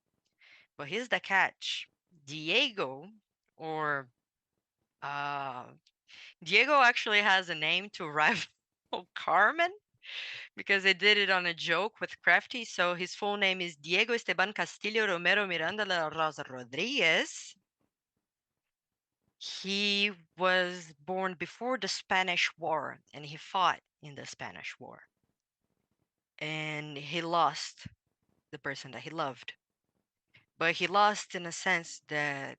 C: But here's the catch. Diego, or uh Diego actually has a name to rival Carmen because they did it on a joke with Crafty. So his full name is Diego Esteban Castillo Romero Miranda La Rosa Rodriguez. He was born before the Spanish War and he fought in the Spanish War. And he lost the person that he loved. But he lost in a sense that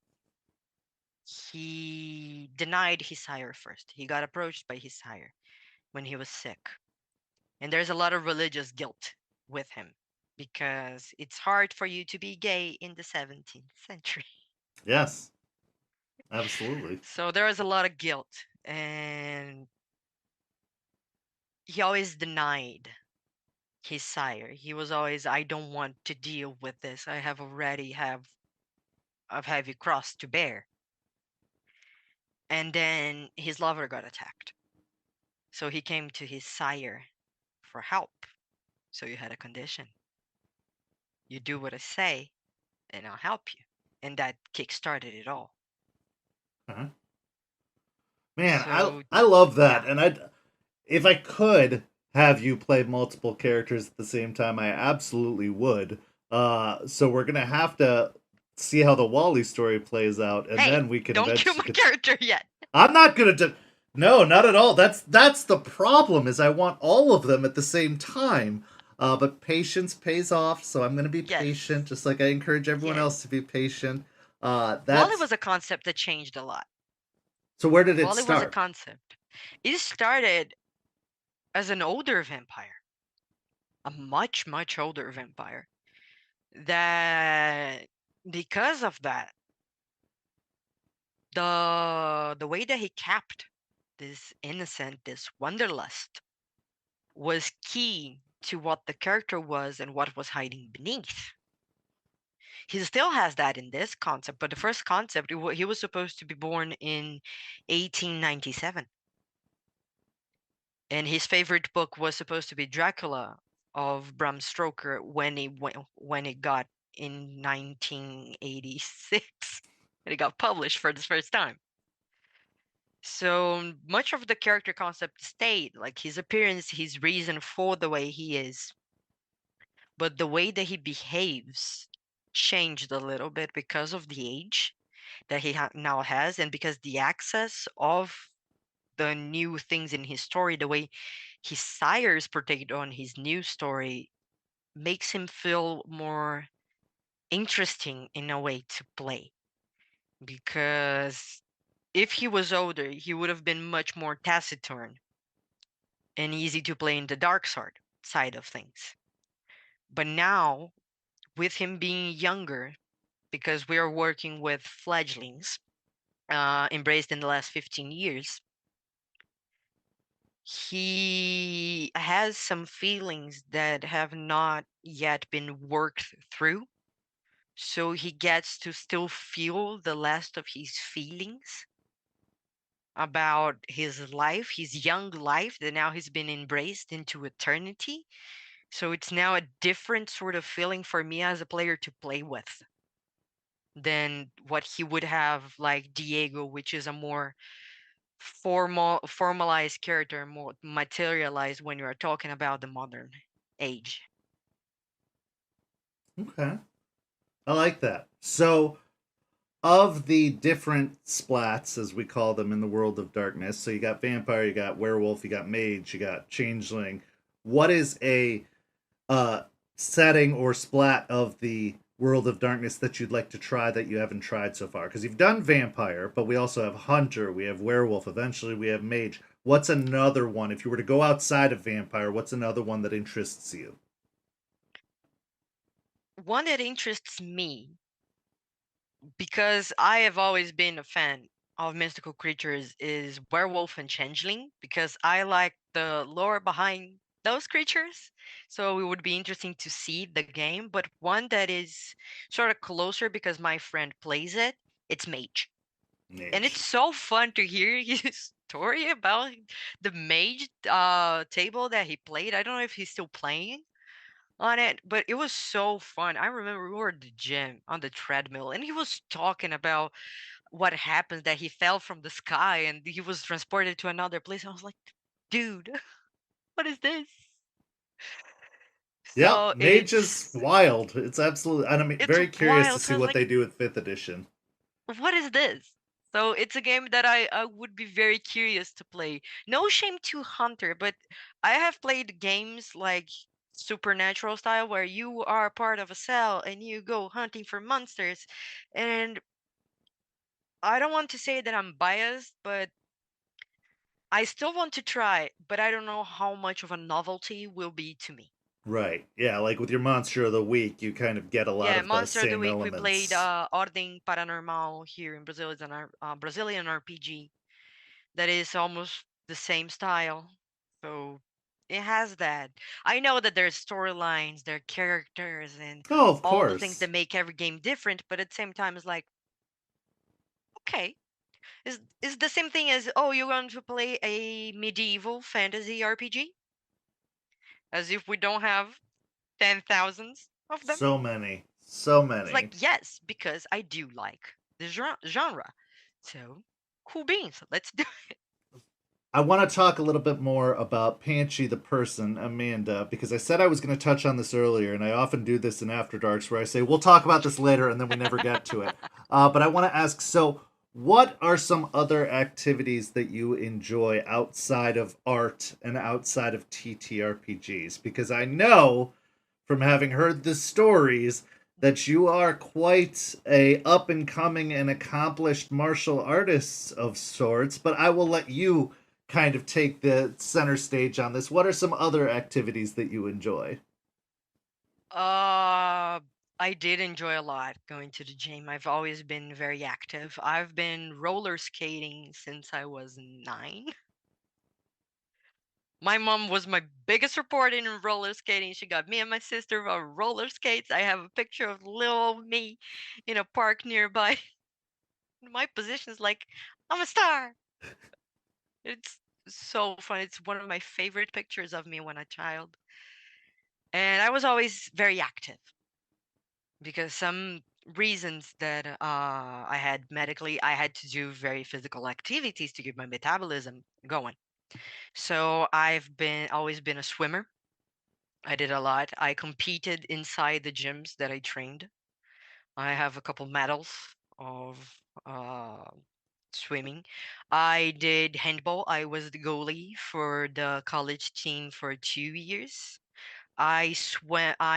C: he denied his sire first. He got approached by his sire when he was sick. And there's a lot of religious guilt with him because it's hard for you to be gay in the 17th century.
B: Yes. Absolutely.
C: So there is a lot of guilt and he always denied his sire. He was always, I don't want to deal with this. I have already have a heavy cross to bear. And then his lover got attacked. So he came to his sire for help. So you had a condition. You do what I say, and I'll help you. And that kick-started it all.
B: Uh-huh. Man, I
C: So,
B: I love that,
C: yeah.
B: and if I could have you play multiple characters at the same time, I absolutely would. So we're gonna have to see how the Wally story plays out, and
C: Hey,
B: then we can
C: don't kill
B: eventually
C: my
B: get.
C: character yet.
B: I'm not gonna do. No, not at all. That's the problem. Is I want all of them at the same time. But patience pays off, so I'm gonna be
C: Yes.
B: patient, just like I encourage everyone
C: Yes.
B: else to be patient.
C: Wally
B: That's
C: was a concept that changed a lot.
B: so. Where did it
C: Wally was a
B: start?
C: concept. It started as an older vampire, a much, much older vampire. That because of that, the way that he kept this innocent, this wanderlust, was key to what the character was and what was hiding beneath. He still has that in this concept, but the first concept, he was supposed to be born in 1897. And his favorite book was supposed to be Dracula of Bram Stoker when it got in 1986 and it got published for the first time. So much of the character concept stayed, like his appearance, his reason for the way he is, but the way that he behaves changed a little bit because of the age that he now has, and because the access of the new things in his story, the way his sires portrayed on his new story, makes him feel more interesting in a way to play. Because if he was older, he would have been much more taciturn and easy to play in the dark side of things. But now, with him being younger, because we are working with fledglings, embraced in the last 15 years, he has some feelings that have not yet been worked through. So he gets to still feel the last of his feelings about his life, his young life that now he's been embraced into eternity. So it's now a different sort of feeling for me as a player to play with than what he would have like Diego, which is a more formalized character, more materialized when you are talking about the modern age.
B: Okay. I like that. So, of the different splats, as we call them in the world of darkness, so you got vampire, you got werewolf, you got mage, you got changeling. What is a uh, setting or splat of the world of darkness that you'd like to try that you haven't tried so far? Because you've done vampire, but we also have hunter, we have werewolf, eventually we have mage. What's another one? If you were to go outside of vampire, what's another one that interests you?
C: One that interests me, because I have always been a fan of mystical creatures, is werewolf and changeling, because I like the lore behind those creatures. So it would be interesting to see the game, but one that is sort of closer because my friend plays it, it's mage. And it's
B: Mage.
C: so fun to hear his story about the mage table that he played. I don't know if he's still playing on it, but it was so fun. I remember we were at the gym on the treadmill, and he was talking about what happens that he fell from the sky and he was transported to another place. I was like, dude, what is this?
B: Yep,
C: So
B: mage is wild. It's absolutely. And I'm
C: it's
B: very curious to
C: wild.
B: see
C: So I was
B: what they
C: like,
B: do with fifth edition.
C: what is this? So it's a game that I would be very curious to play. No shame to Hunter, but I have played games like Supernatural style where you are part of a cell and you go hunting for monsters. And I don't want to say that I'm biased, but I still want to try, but I don't know how much of a novelty will be to me.
B: Right. Yeah, like with your monster of the week, you kind of get a lot
C: Yeah,
B: of the
C: Monster of the
B: same
C: Week, we played
B: elements.
C: Ordem Paranormal here in Brazil. It's an Brazilian RPG that is almost the same style. So it has that. I know that there's storylines, there are characters, and
B: Oh, of
C: all the things
B: course.
C: that make every game different, but at the same time, it's like, okay, is the same thing as, oh, you're going to play a medieval fantasy RPG? As if we don't have 10,000s of them?
B: So many. So
C: It's like,
B: many.
C: yes, because I do like the genre. So, cool beans, let's do it.
B: I want to talk a little bit more about Panshi the person, Amanda, because I said I was going to touch on this earlier, and I often do this in After Darks where I say, we'll talk about this later, and then we never get to it. But I want to ask, so what are some other activities that you enjoy outside of art and outside of TTRPGs? Because I know from having heard the stories that you are quite a up and coming and accomplished martial artist of sorts, but I will let you kind of take the center stage on this. What are some other activities that you enjoy?
C: Uh, I did enjoy a lot going to the gym. I've always been very active. I've been roller skating since I was 9. My mom was my biggest supporter in roller skating. She got me and my sister on roller skates. I have a picture of little me in a park nearby. My position is like, I'm a star. It's so fun. It's one of my favorite pictures of me when a child. And I was always very active because some reasons that I had medically, I had to do very physical activities to keep my metabolism going. So I've been always been a swimmer. I did a lot. I competed inside the gyms that I trained. I have a couple medals of uh, swimming. I did handball. I was the goalie for the college team for 2 years. I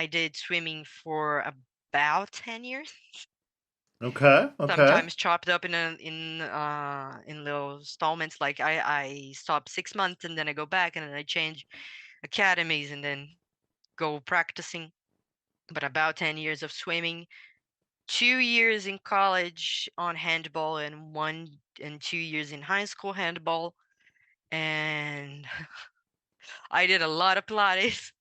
C: did swimming for about 10 years.
B: Okay. Okay.
C: Sometimes chopped up in little installments. Like I stop 6 months and then I go back and then I change academies and then go practicing. But about 10 years of swimming, 2 years in college on handball, and 2 years in high school handball. And I did a lot of Pilates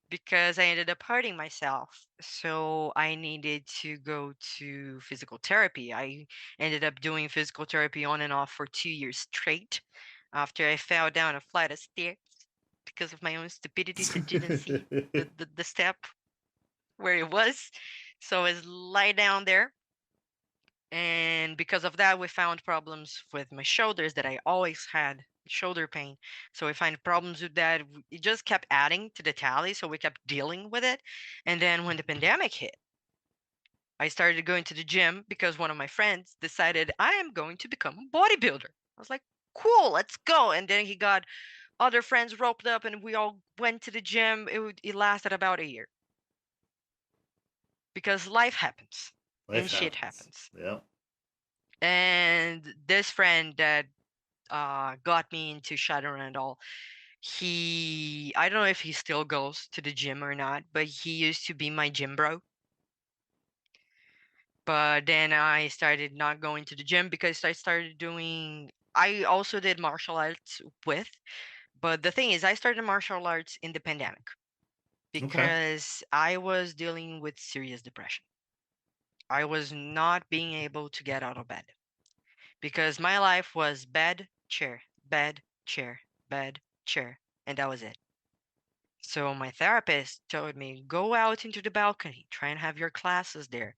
C: because I ended up hurting myself. So I needed to go to physical therapy. I ended up doing physical therapy on and off for 2 years straight after I fell down a flight of stairs because of my own stupidity to didn't see the step where it was. So I was lie down there. And because of that, we found problems with my shoulders that I always had shoulder pain. So we find problems with that. It just kept adding to the tally. So we kept dealing with it. And then when the pandemic hit, I started going to the gym because one of my friends decided I am going to become a bodybuilder. I was like, cool, let's go. And then he got other friends roped up and we all went to the gym. It lasted about a year because life happens
B: Life
C: and shit
B: happens.
C: happens.
B: Yeah.
C: And this friend that got me into Shadowrun and all. I don't know if he still goes to the gym or not, but he used to be my gym bro. But then I started not going to the gym because I also did martial arts with, but the thing is, I started martial arts in the pandemic
B: Okay.
C: because I was dealing with serious depression. I was not being able to get out of bed because my life was bed, chair, bed, chair, and that was it. So my therapist told me, go out into the balcony, try and have your classes there.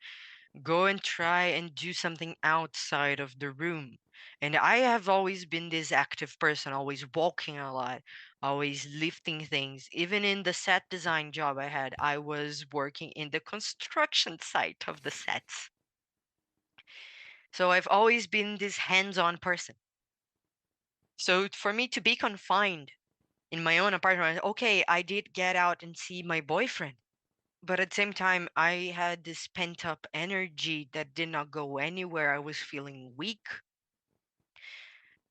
C: Go and try and do something outside of the room. And I have always been this active person, always walking a lot, always lifting things. Even in the set design job I had, I was working in the construction site of the sets. So I've always been this hands-on person. So for me to be confined in my own apartment, okay, I did get out and see my boyfriend. But at the same time, I had this pent up energy that did not go anywhere. I was feeling weak.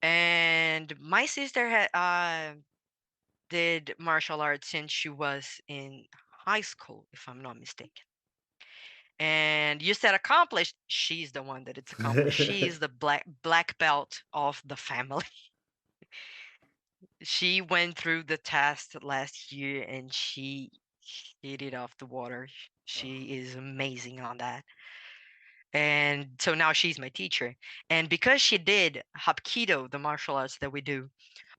C: And my sister had did martial arts since she was in high school, if I'm not mistaken. And you said accomplished. She's the one that it's accomplished. She is the black belt of the family. She went through the test last year and she hit it off the water. She is amazing on that. And so now she's my teacher. And because she did Hapkido, the martial arts that we do,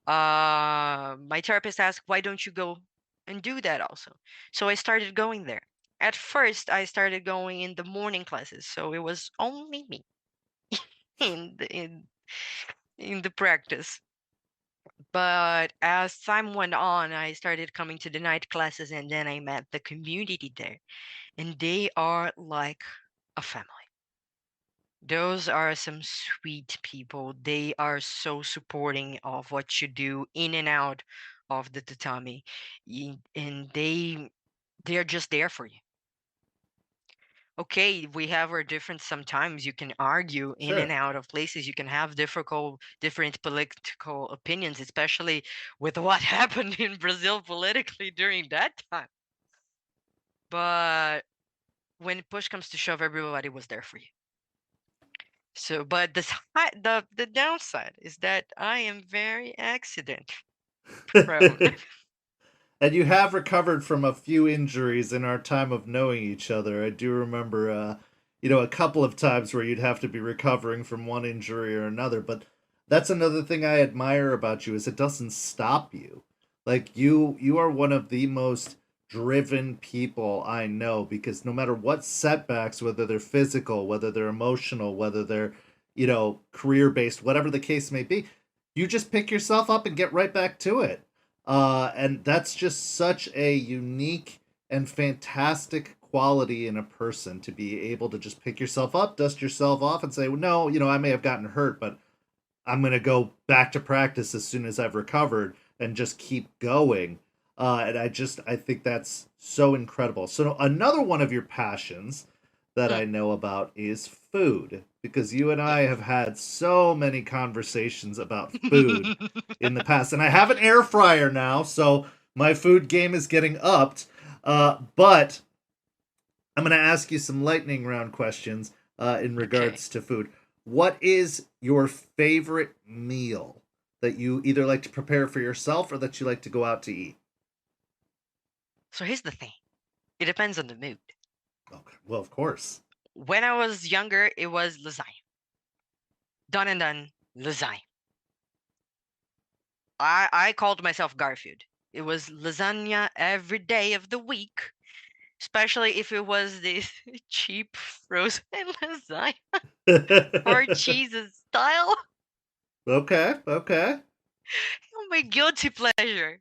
C: my therapist asked, why don't you go and do that also? So I started going there. At first, I started going in the morning classes, so it was only me in the practice. But as time went on, I started coming to the night classes, and then I met the community there, and they are like a family. Those are some sweet people. They are so supporting of what you do in and out of the tatami. And they are just there for you. Okay, we have our different sometimes you can argue in
B: Sure.
C: and out of places. You can have different political opinions, especially with what happened in Brazil politically during that time. But when push comes to shove, everybody was there for you. So, but the downside is that I am very accident. prone.
B: And you have recovered from a few injuries in our time of knowing each other. I do remember, a couple of times where you'd have to be recovering from one injury or another. But that's another thing I admire about you is it doesn't stop you. Like you are one of the most driven people I know because no matter what setbacks, whether they're physical, whether they're emotional, whether they're, career based, whatever the case may be, you just pick yourself up and get right back to it. And that's just such a unique and fantastic quality in a person to be able to just pick yourself up, dust yourself off, and say, well, no, I may have gotten hurt, but I'm going to go back to practice as soon as I've recovered and just keep going. And I think that's so incredible. So, another one of your passions that I know about is food, because you and I have had so many conversations about food in the past. And I have an air fryer now, so my food game is getting upped. But I'm going to ask you some lightning round questions in regards to food. What is your favorite meal that you either like to prepare for yourself or that you like to go out to eat?
C: So here's the thing. It depends on the mood.
B: Okay. Well, of course.
C: When I was younger, it was lasagna. Done and done, lasagna. I called myself Garfield. It was lasagna every day of the week, especially if it was this cheap frozen lasagna or cheeses style.
B: Okay.
C: Oh, my guilty pleasure.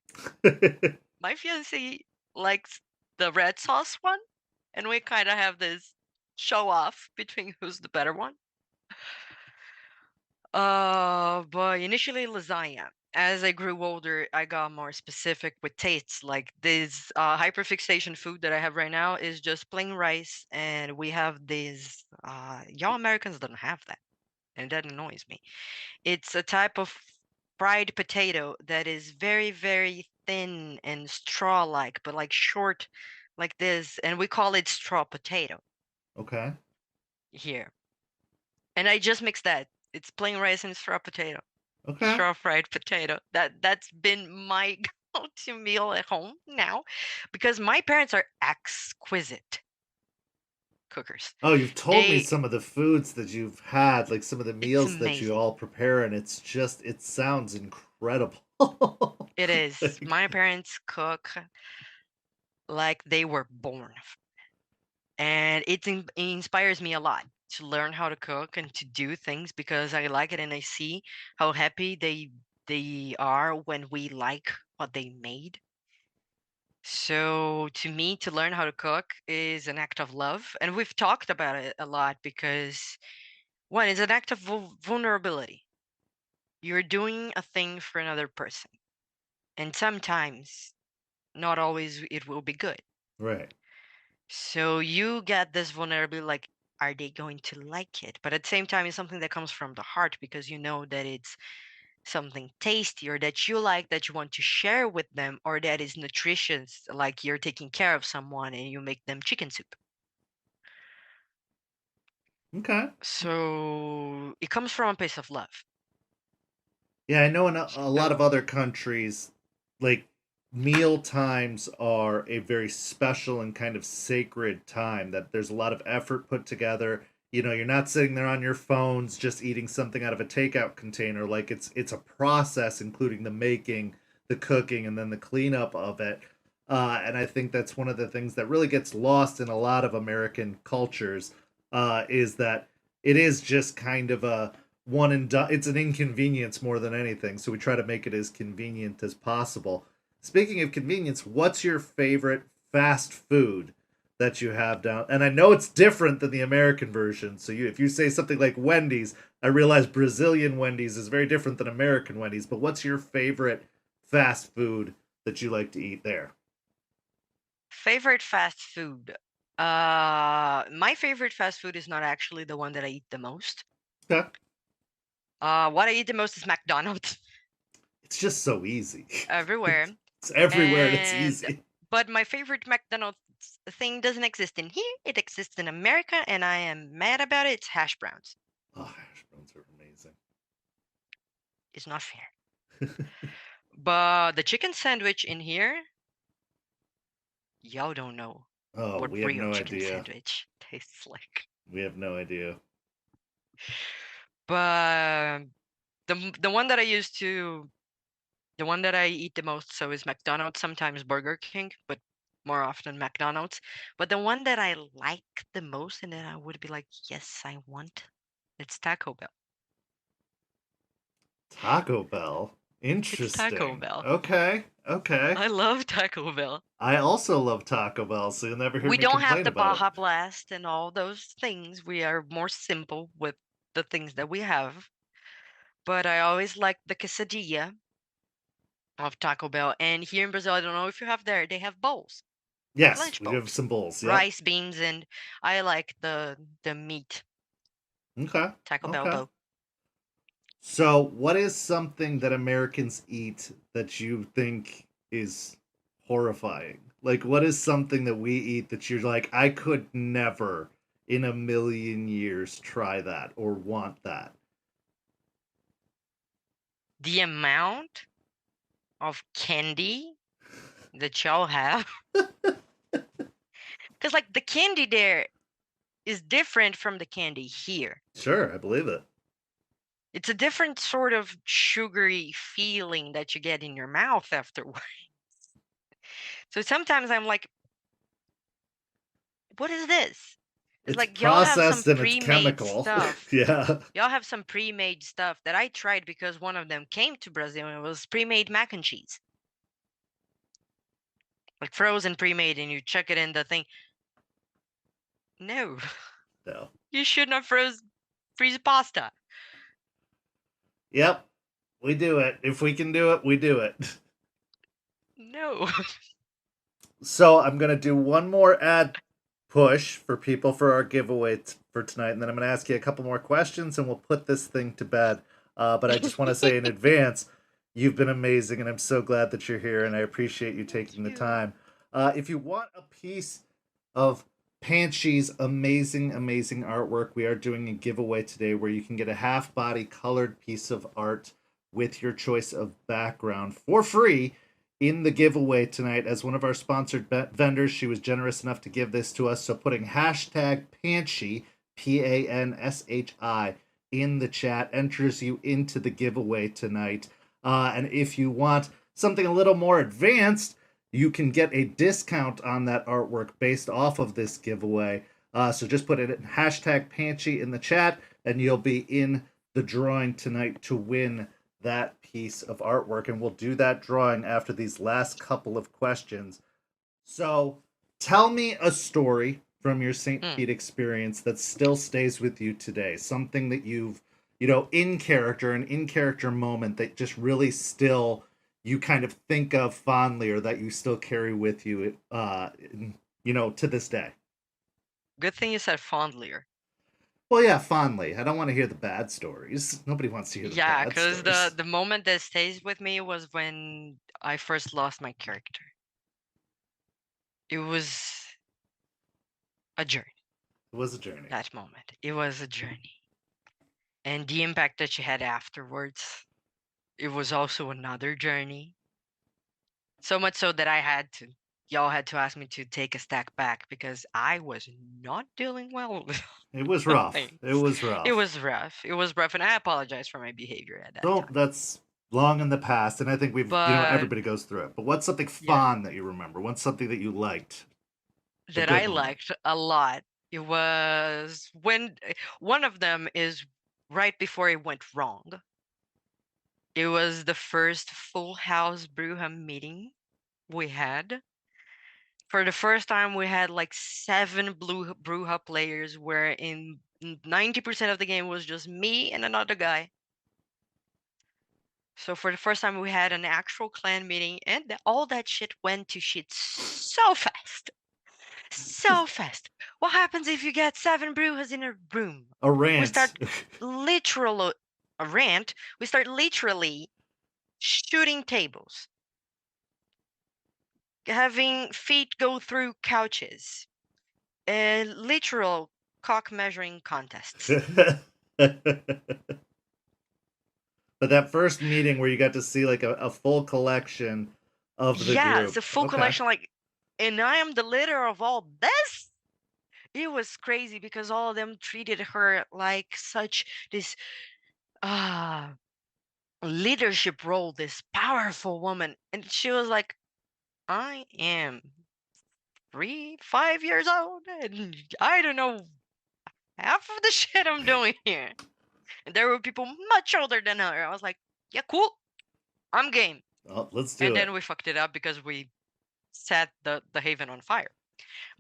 C: My fiance likes the red sauce one, and we kind of have this show off between who's the better one. But initially lasagna. As I grew older, I got more specific with tastes. Like this hyperfixation food that I have right now is just plain rice, and we have this. Y'all Americans don't have that, and that annoys me. It's a type of fried potato that is very, very thin and straw-like, but like short, like this, and we call it straw potato
B: Okay.
C: here. And I just mix that. It's plain rice and straw potato.
B: Okay.
C: Straw fried potato. That's been my go-to meal at home now, because my parents are exquisite cookers.
B: Oh, you've told me
C: They
B: some of the foods that you've had, like some of the
C: It's
B: meals that you
C: amazing.
B: all prepare, and it sounds incredible.
C: It is. My parents cook like they were born, and it inspires me a lot to learn how to cook and to do things because I like it, and I see how happy they are when we like what they made. So to me, to learn how to cook is an act of love, and we've talked about it a lot because one, it's an act of vulnerability. You're doing a thing for another person, and sometimes, not always, it will be good.
B: Right.
C: So you get this vulnerability, like, are they going to like it? But at the same time, it's something that comes from the heart because you know that it's something tasty or that you like that you want to share with them or that is nutritious, like you're taking care of someone and you make them chicken soup.
B: Okay.
C: So it comes from a place of love.
B: Yeah, I know in a lot of
C: So
B: other countries, like meal times are a very special and kind of sacred time that there's a lot of effort put together. You're not sitting there on your phones just eating something out of a takeout container. Like it's a process, including the making, the cooking, and then the cleanup of it. And I think that's one of the things that really gets lost in a lot of American cultures, is that it is just kind of a one and done. It's an inconvenience more than anything. So we try to make it as convenient as possible. Speaking of convenience, what's your favorite fast food that you have down? And I know it's different than the American version. So if you say something like Wendy's, I realize Brazilian Wendy's is very different than American Wendy's. But what's your favorite fast food that you like to eat there?
C: favorite fast food. My favorite fast food is not actually the one that I eat the most.
B: Okay.
C: What I eat the most is McDonald's
B: It's just so easy.
C: everywhere.
B: It's everywhere and it's
C: And
B: easy.
C: but my favorite McDonald's thing doesn't exist in here. It exists in America, and I am mad about it. It's hash browns.
B: Oh, hash browns are amazing.
C: It's not fair. But the chicken sandwich in here, y'all don't know
B: Oh,
C: what
B: we have
C: real
B: no
C: chicken
B: idea.
C: sandwich tastes like.
B: We have no idea.
C: But the one that I used to, the one that I eat the most, so is McDonald's, sometimes Burger King, but more often McDonald's. But the one that I like the most and that I would be like, yes, I want, it's Taco Bell.
B: Taco Bell.
C: It's Taco
B: Interesting.
C: Bell.
B: Okay.
C: I love Taco Bell.
B: I also love Taco Bell, so you'll never hear
C: We
B: me
C: don't have
B: complain
C: the
B: about it.
C: Baja Blast and all those things. We are more simple with the things that we have. But I always like the quesadilla of Taco Bell. And here in Brazil, I don't know if you have there, they have bowls, like
B: Yes,
C: lunch
B: we have
C: bowls,
B: some bowls. Yep.
C: rice, beans, and I like the meat
B: Okay.
C: Taco Bell
B: Okay.
C: bowl.
B: So, what is something that Americans eat that you think is horrifying? Like, what is something that we eat that you're like, I could never in a million years try that or want that?
C: The amount of candy that y'all have, because like the candy there is different from the candy here.
B: Sure, I believe it.
C: It's a different sort of sugary feeling that you get in your mouth afterwards. So sometimes I'm like, what is this? It's
B: It's
C: like y'all have some
B: processed and it's
C: pre-made
B: chemical.
C: stuff.
B: Yeah.
C: Y'all have some pre-made stuff that I tried because one of them came to Brazil and it was pre-made mac and cheese. Like frozen pre-made, and you chuck it in the thing. No.
B: No.
C: You should not freeze pasta.
B: Yep. We do it. If we can do it, we do it.
C: No.
B: So I'm gonna do one more ad push for people for our giveaway for tonight, and then I'm gonna ask you a couple more questions, and we'll put this thing to bed. But I just want to say in advance, you've been amazing, and I'm so glad that you're here, and I appreciate you taking the time. If you want a piece of Panshi's amazing, amazing artwork, we are doing a giveaway today where you can get a half body colored piece of art with your choice of background for free in the giveaway tonight. As one of our sponsored vendors, she was generous enough to give this to us. So putting hashtag Panshi, Panshi, in the chat enters you into the giveaway tonight. And if you want something a little more advanced, you can get a discount on that artwork based off of this giveaway. So just put it in hashtag Panshi in the chat, and you'll be in the drawing tonight to win that piece of artwork. And we'll do that drawing after these last couple of questions. So tell me a story from your St. Pete experience that still stays with you today. Something that you've, in character, an in character moment that just really still you kind of think of fondly, or that you still carry with you, to this day.
C: Good thing you said fondlier.
B: Well, yeah, fondly. I don't want to hear the bad stories. Nobody wants to hear the bad
C: because
B: stories.
C: the moment that stays with me was when I first lost my character. It was a journey.
B: It was a journey.
C: That moment. It was a journey. And the impact that she had afterwards, it was also another journey. So much so that y'all had to ask me to take a step back because I was not dealing well with
B: It was rough.
C: things.
B: It was rough.
C: It was rough. It was rough, and I apologize for my behavior at that time.
B: That's long in the past, and I think everybody goes through it. But what's something fond that you remember? What's something that you liked?
C: That I liked a lot. It was when one of them is right before it went wrong. It was the first full house Bruja meeting we had. For the first time, we had like 7 Bruja players, where in 90% of the game was just me and another guy. So for the first time, we had an actual clan meeting, and all that shit went to shit so fast. So fast. What happens if you get 7 Brujas in a room?
B: A rant.
C: We start literally a rant. We start literally shooting tables, having feet go through couches, literal cock measuring contests.
B: But that first meeting where you got to see like a full collection of the
C: Yeah,
B: group.
C: it's a full
B: Okay.
C: collection, like, and I am the leader of all this. It was crazy because all of them treated her like such this leadership role, this powerful woman, and she was like, I am 5 years old, and I don't know half of the shit I'm doing here. And there were people much older than her. I was like, yeah, cool, I'm game.
B: Well, let's do
C: And
B: it.
C: then we fucked it up because we set the haven on fire.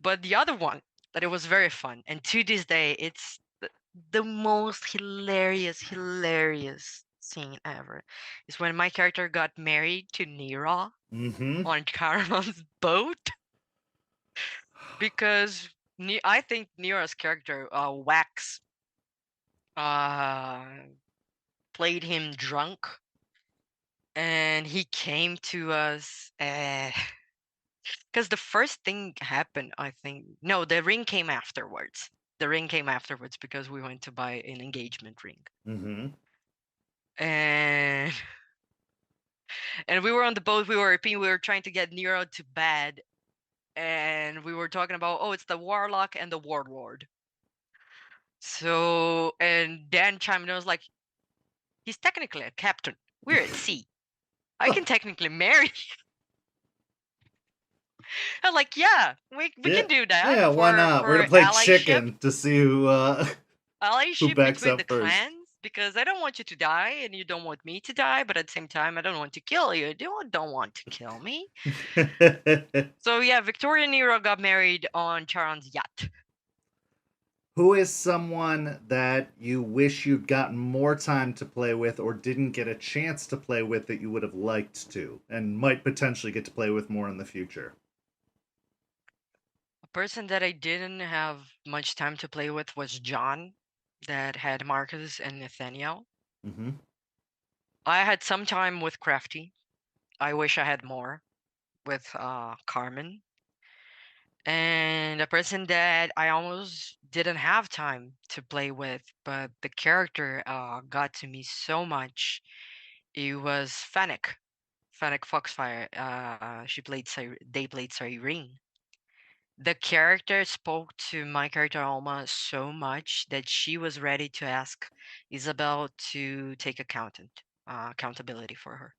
C: But the other one, that it was very fun, and to this day, it's the most hilarious scene ever, is when my character got married to Nira
B: Mm-hmm.
C: on Caramel's boat. Because I think Nira's character, Wax, played him drunk, and he came to us. Because the first thing happened, I think. No, the ring came afterwards. The ring came afterwards because we went to buy an engagement ring.
B: Mm-hmm.
C: And we were on the boat. We were trying to get Nero to bed, and we were talking about, oh, it's the warlock and the warlord. So, and Dan chimed in and was like, he's technically a captain. We're at sea. I can technically marry you. I'm like, yeah, we can do that.
B: Yeah, why not? We're gonna play chicken to see who
C: allyship
B: backs
C: between
B: up
C: the
B: first.
C: clans, because I don't want you to die and you don't want me to die, but at the same time I don't want to kill you. You don't want to kill me. So yeah, Victoria and Nero got married on Charon's yacht.
B: Who is someone that you wish you'd gotten more time to play with or didn't get a chance to play with that you would have liked to and might potentially get to play with more in the future?
C: A person that I didn't have much time to play with was John, that had Marcus and Nathaniel.
B: Mm-hmm.
C: I had some time with Crafty. I wish I had more with Carmen. And a person that I almost didn't have time to play with, but the character got to me so much. It was Fennec Foxfire. They played Cyrene. The character spoke to my character Alma so much that she was ready to ask Isabel to take accountability for her.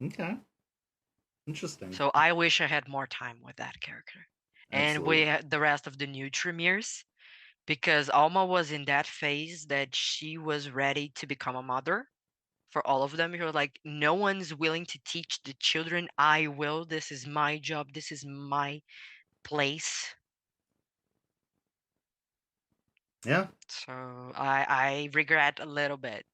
B: Okay. Interesting.
C: So I wish I had more time with that character. And
B: Absolutely.
C: we had the rest of the new Tremiers, because Alma was in that phase that she was ready to become a mother for all of them. You're like, no one's willing to teach the children. I will. This is my job. This is my place.
B: Yeah.
C: So I regret a little bit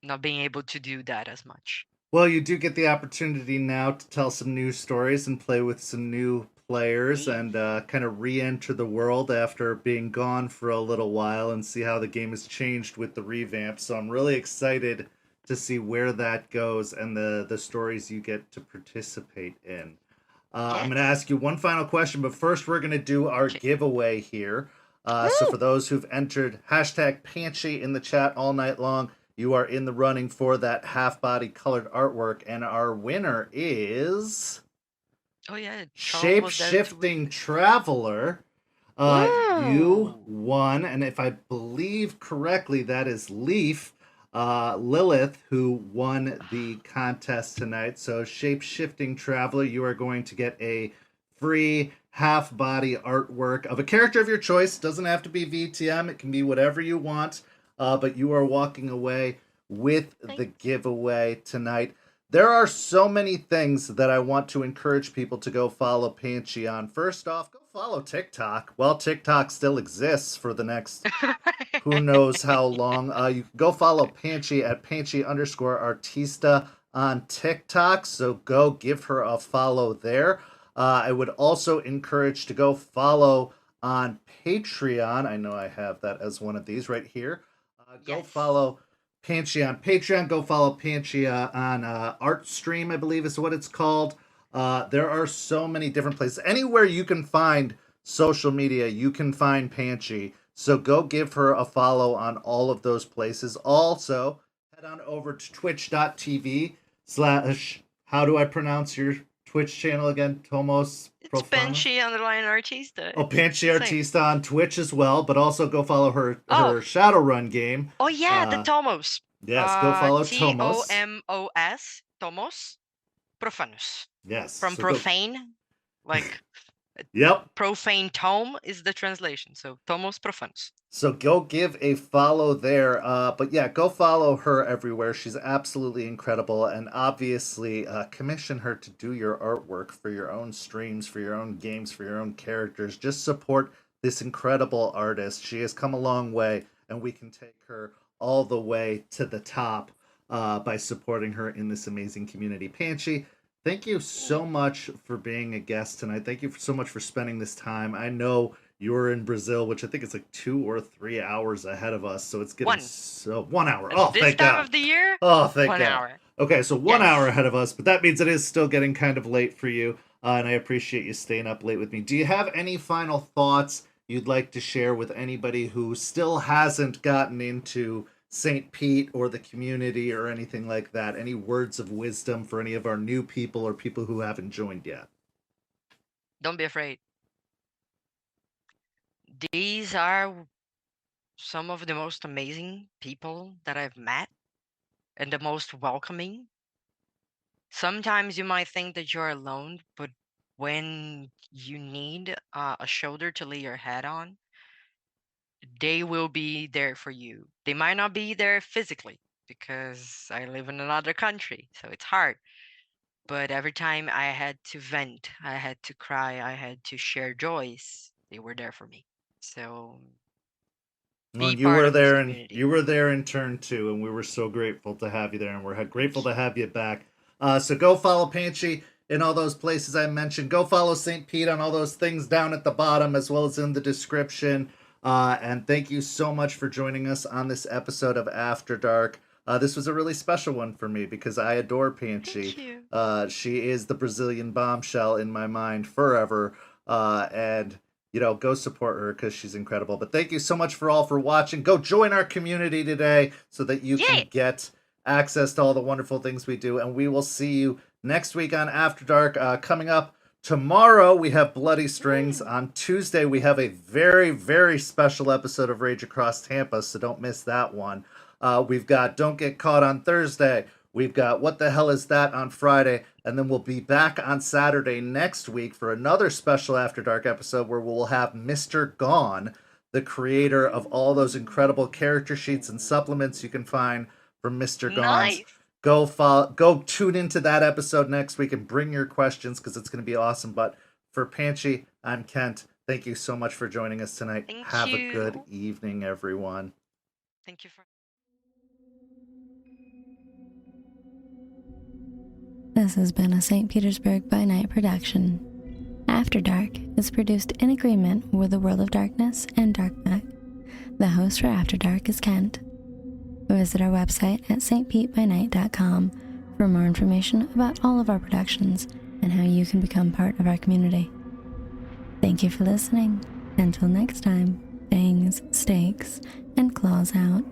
C: not being able to do that as much.
B: Well, you do get the opportunity now to tell some new stories and play with some new players and kind of re-enter the world after being gone for a little while and see how the game has changed with the revamp. So I'm really excited to see where that goes and the stories you get to participate in. I'm going to ask you one final question, but first we're going to do our giveaway here. So for those who've entered hashtag Panshi in the chat all night long, you are in the running for that half-body colored artwork, and our winner is...
C: Oh yeah,
B: Shape-Shifting Traveler. You won, and if I believe correctly, that is Lilith, who won the contest tonight. So Shape-Shifting Traveler, you are going to get a free half-body artwork of a character of your choice. Doesn't have to be VTM. It can be whatever you want. But you are walking away with the giveaway tonight. There are so many things that I want to encourage people to go follow Panshi on. First off, go follow TikTok. Well, TikTok still exists for the next who knows how long. You can go follow Panshi at Panshi_Artista on TikTok. So go give her a follow there. I would also encourage to go follow on Patreon. I know I have that as one of these right here. Go follow Panshi on Patreon. Go follow Panshi on Artstream, I believe is what it's called. There are so many different places. Anywhere you can find social media, you can find Panshi. So go give her a follow on all of those places. Also, head Head on over to twitch.tv/ how do I pronounce your Twitch channel again? Tomos
C: It's
B: Profanos?
C: Panshi_Artista.
B: Oh,
C: It's
B: Panshi
C: the same.
B: Artista on Twitch as well, but also go follow her
C: Oh.
B: Shadowrun game.
C: Oh yeah, the
B: Uh,
C: Tomos.
B: Yes, go follow Tomos.
C: Tomos. Tomos Profanus.
B: Yes.
C: From
B: so
C: profane, like
B: Yep.
C: profane tome is the translation. So Tomos Profanus.
B: So go give a follow there. But yeah, go follow her everywhere. She's absolutely incredible. And obviously, commission her to do your artwork for your own streams, for your own games, for your own characters. Just support this incredible artist. She has come a long way, and we can take her all the way to the top by supporting her in this amazing community. Panshi, thank you so much for being a guest tonight. Thank you so much for spending this time. I know you're in Brazil, which I think is like 2 or 3 hours ahead of us. So it's getting 1 hour. Oh,
C: this
B: thank
C: time
B: God.
C: of the year?
B: Oh, thank
C: 1
B: God.
C: hour.
B: Okay, so 1
C: Yes.
B: hour ahead of us, but that means it is still getting kind of late for you. And I appreciate you staying up late with me. Do you have any final thoughts you'd like to share with anybody who still hasn't gotten into St. Pete or the community or anything like that? Any words of wisdom for any of our new people or people who haven't joined yet?
C: Don't be afraid. These are some of the most amazing people that I've met and the most welcoming. Sometimes you might think that you're alone, but when you need a shoulder to lay your head on, they will be there for you. They might not be there physically because I live in another country, so it's hard. But every time I had to vent, I had to cry, I had to share joys, they were there for me. So
B: Well,
C: be
B: you
C: part
B: were
C: of this
B: there, and
C: community.
B: you were there in turn too, and we were so grateful to have you there, and we're grateful to have you back. So go follow Panshi in all those places I mentioned. Go follow St. Pete on all those things down at the bottom, as well as in the description. And thank you so much for joining us on this episode of After Dark. This was a really special one for me because I adore Panshi.
C: Thank you.
B: She is the Brazilian bombshell in my mind forever. And go support her because she's incredible. But thank you so much for watching. Go join our community today so that you can get access to all the wonderful things we do. And we will see you next week on After Dark. Coming up tomorrow, we have Bloody Strings. On Tuesday, we have a very, very special episode of Rage Across Tampa, so don't miss that one. We've got Don't Get Caught on Thursday. We've got What the Hell Is That on Friday, and then we'll be back on Saturday next week for another special After Dark episode where we'll have Mr. Gone, the creator of all those incredible character sheets and supplements you can find from Mr. Gone's.
C: Nice.
B: Go tune into that episode next week and bring your questions because it's going to be awesome. But for Panshi, I'm Kent. Thank you so much for joining us tonight. Have a good evening, everyone.
C: Thank you for...
A: This has been a St. Petersburg by Night production. After Dark is produced in agreement with the World of Darkness and Darknet. The host for After Dark is Kent. Visit our website at stpetbynight.com for more information about all of our productions and how you can become part of our community. Thank you for listening. Until next time, bangs, stakes, and claws out.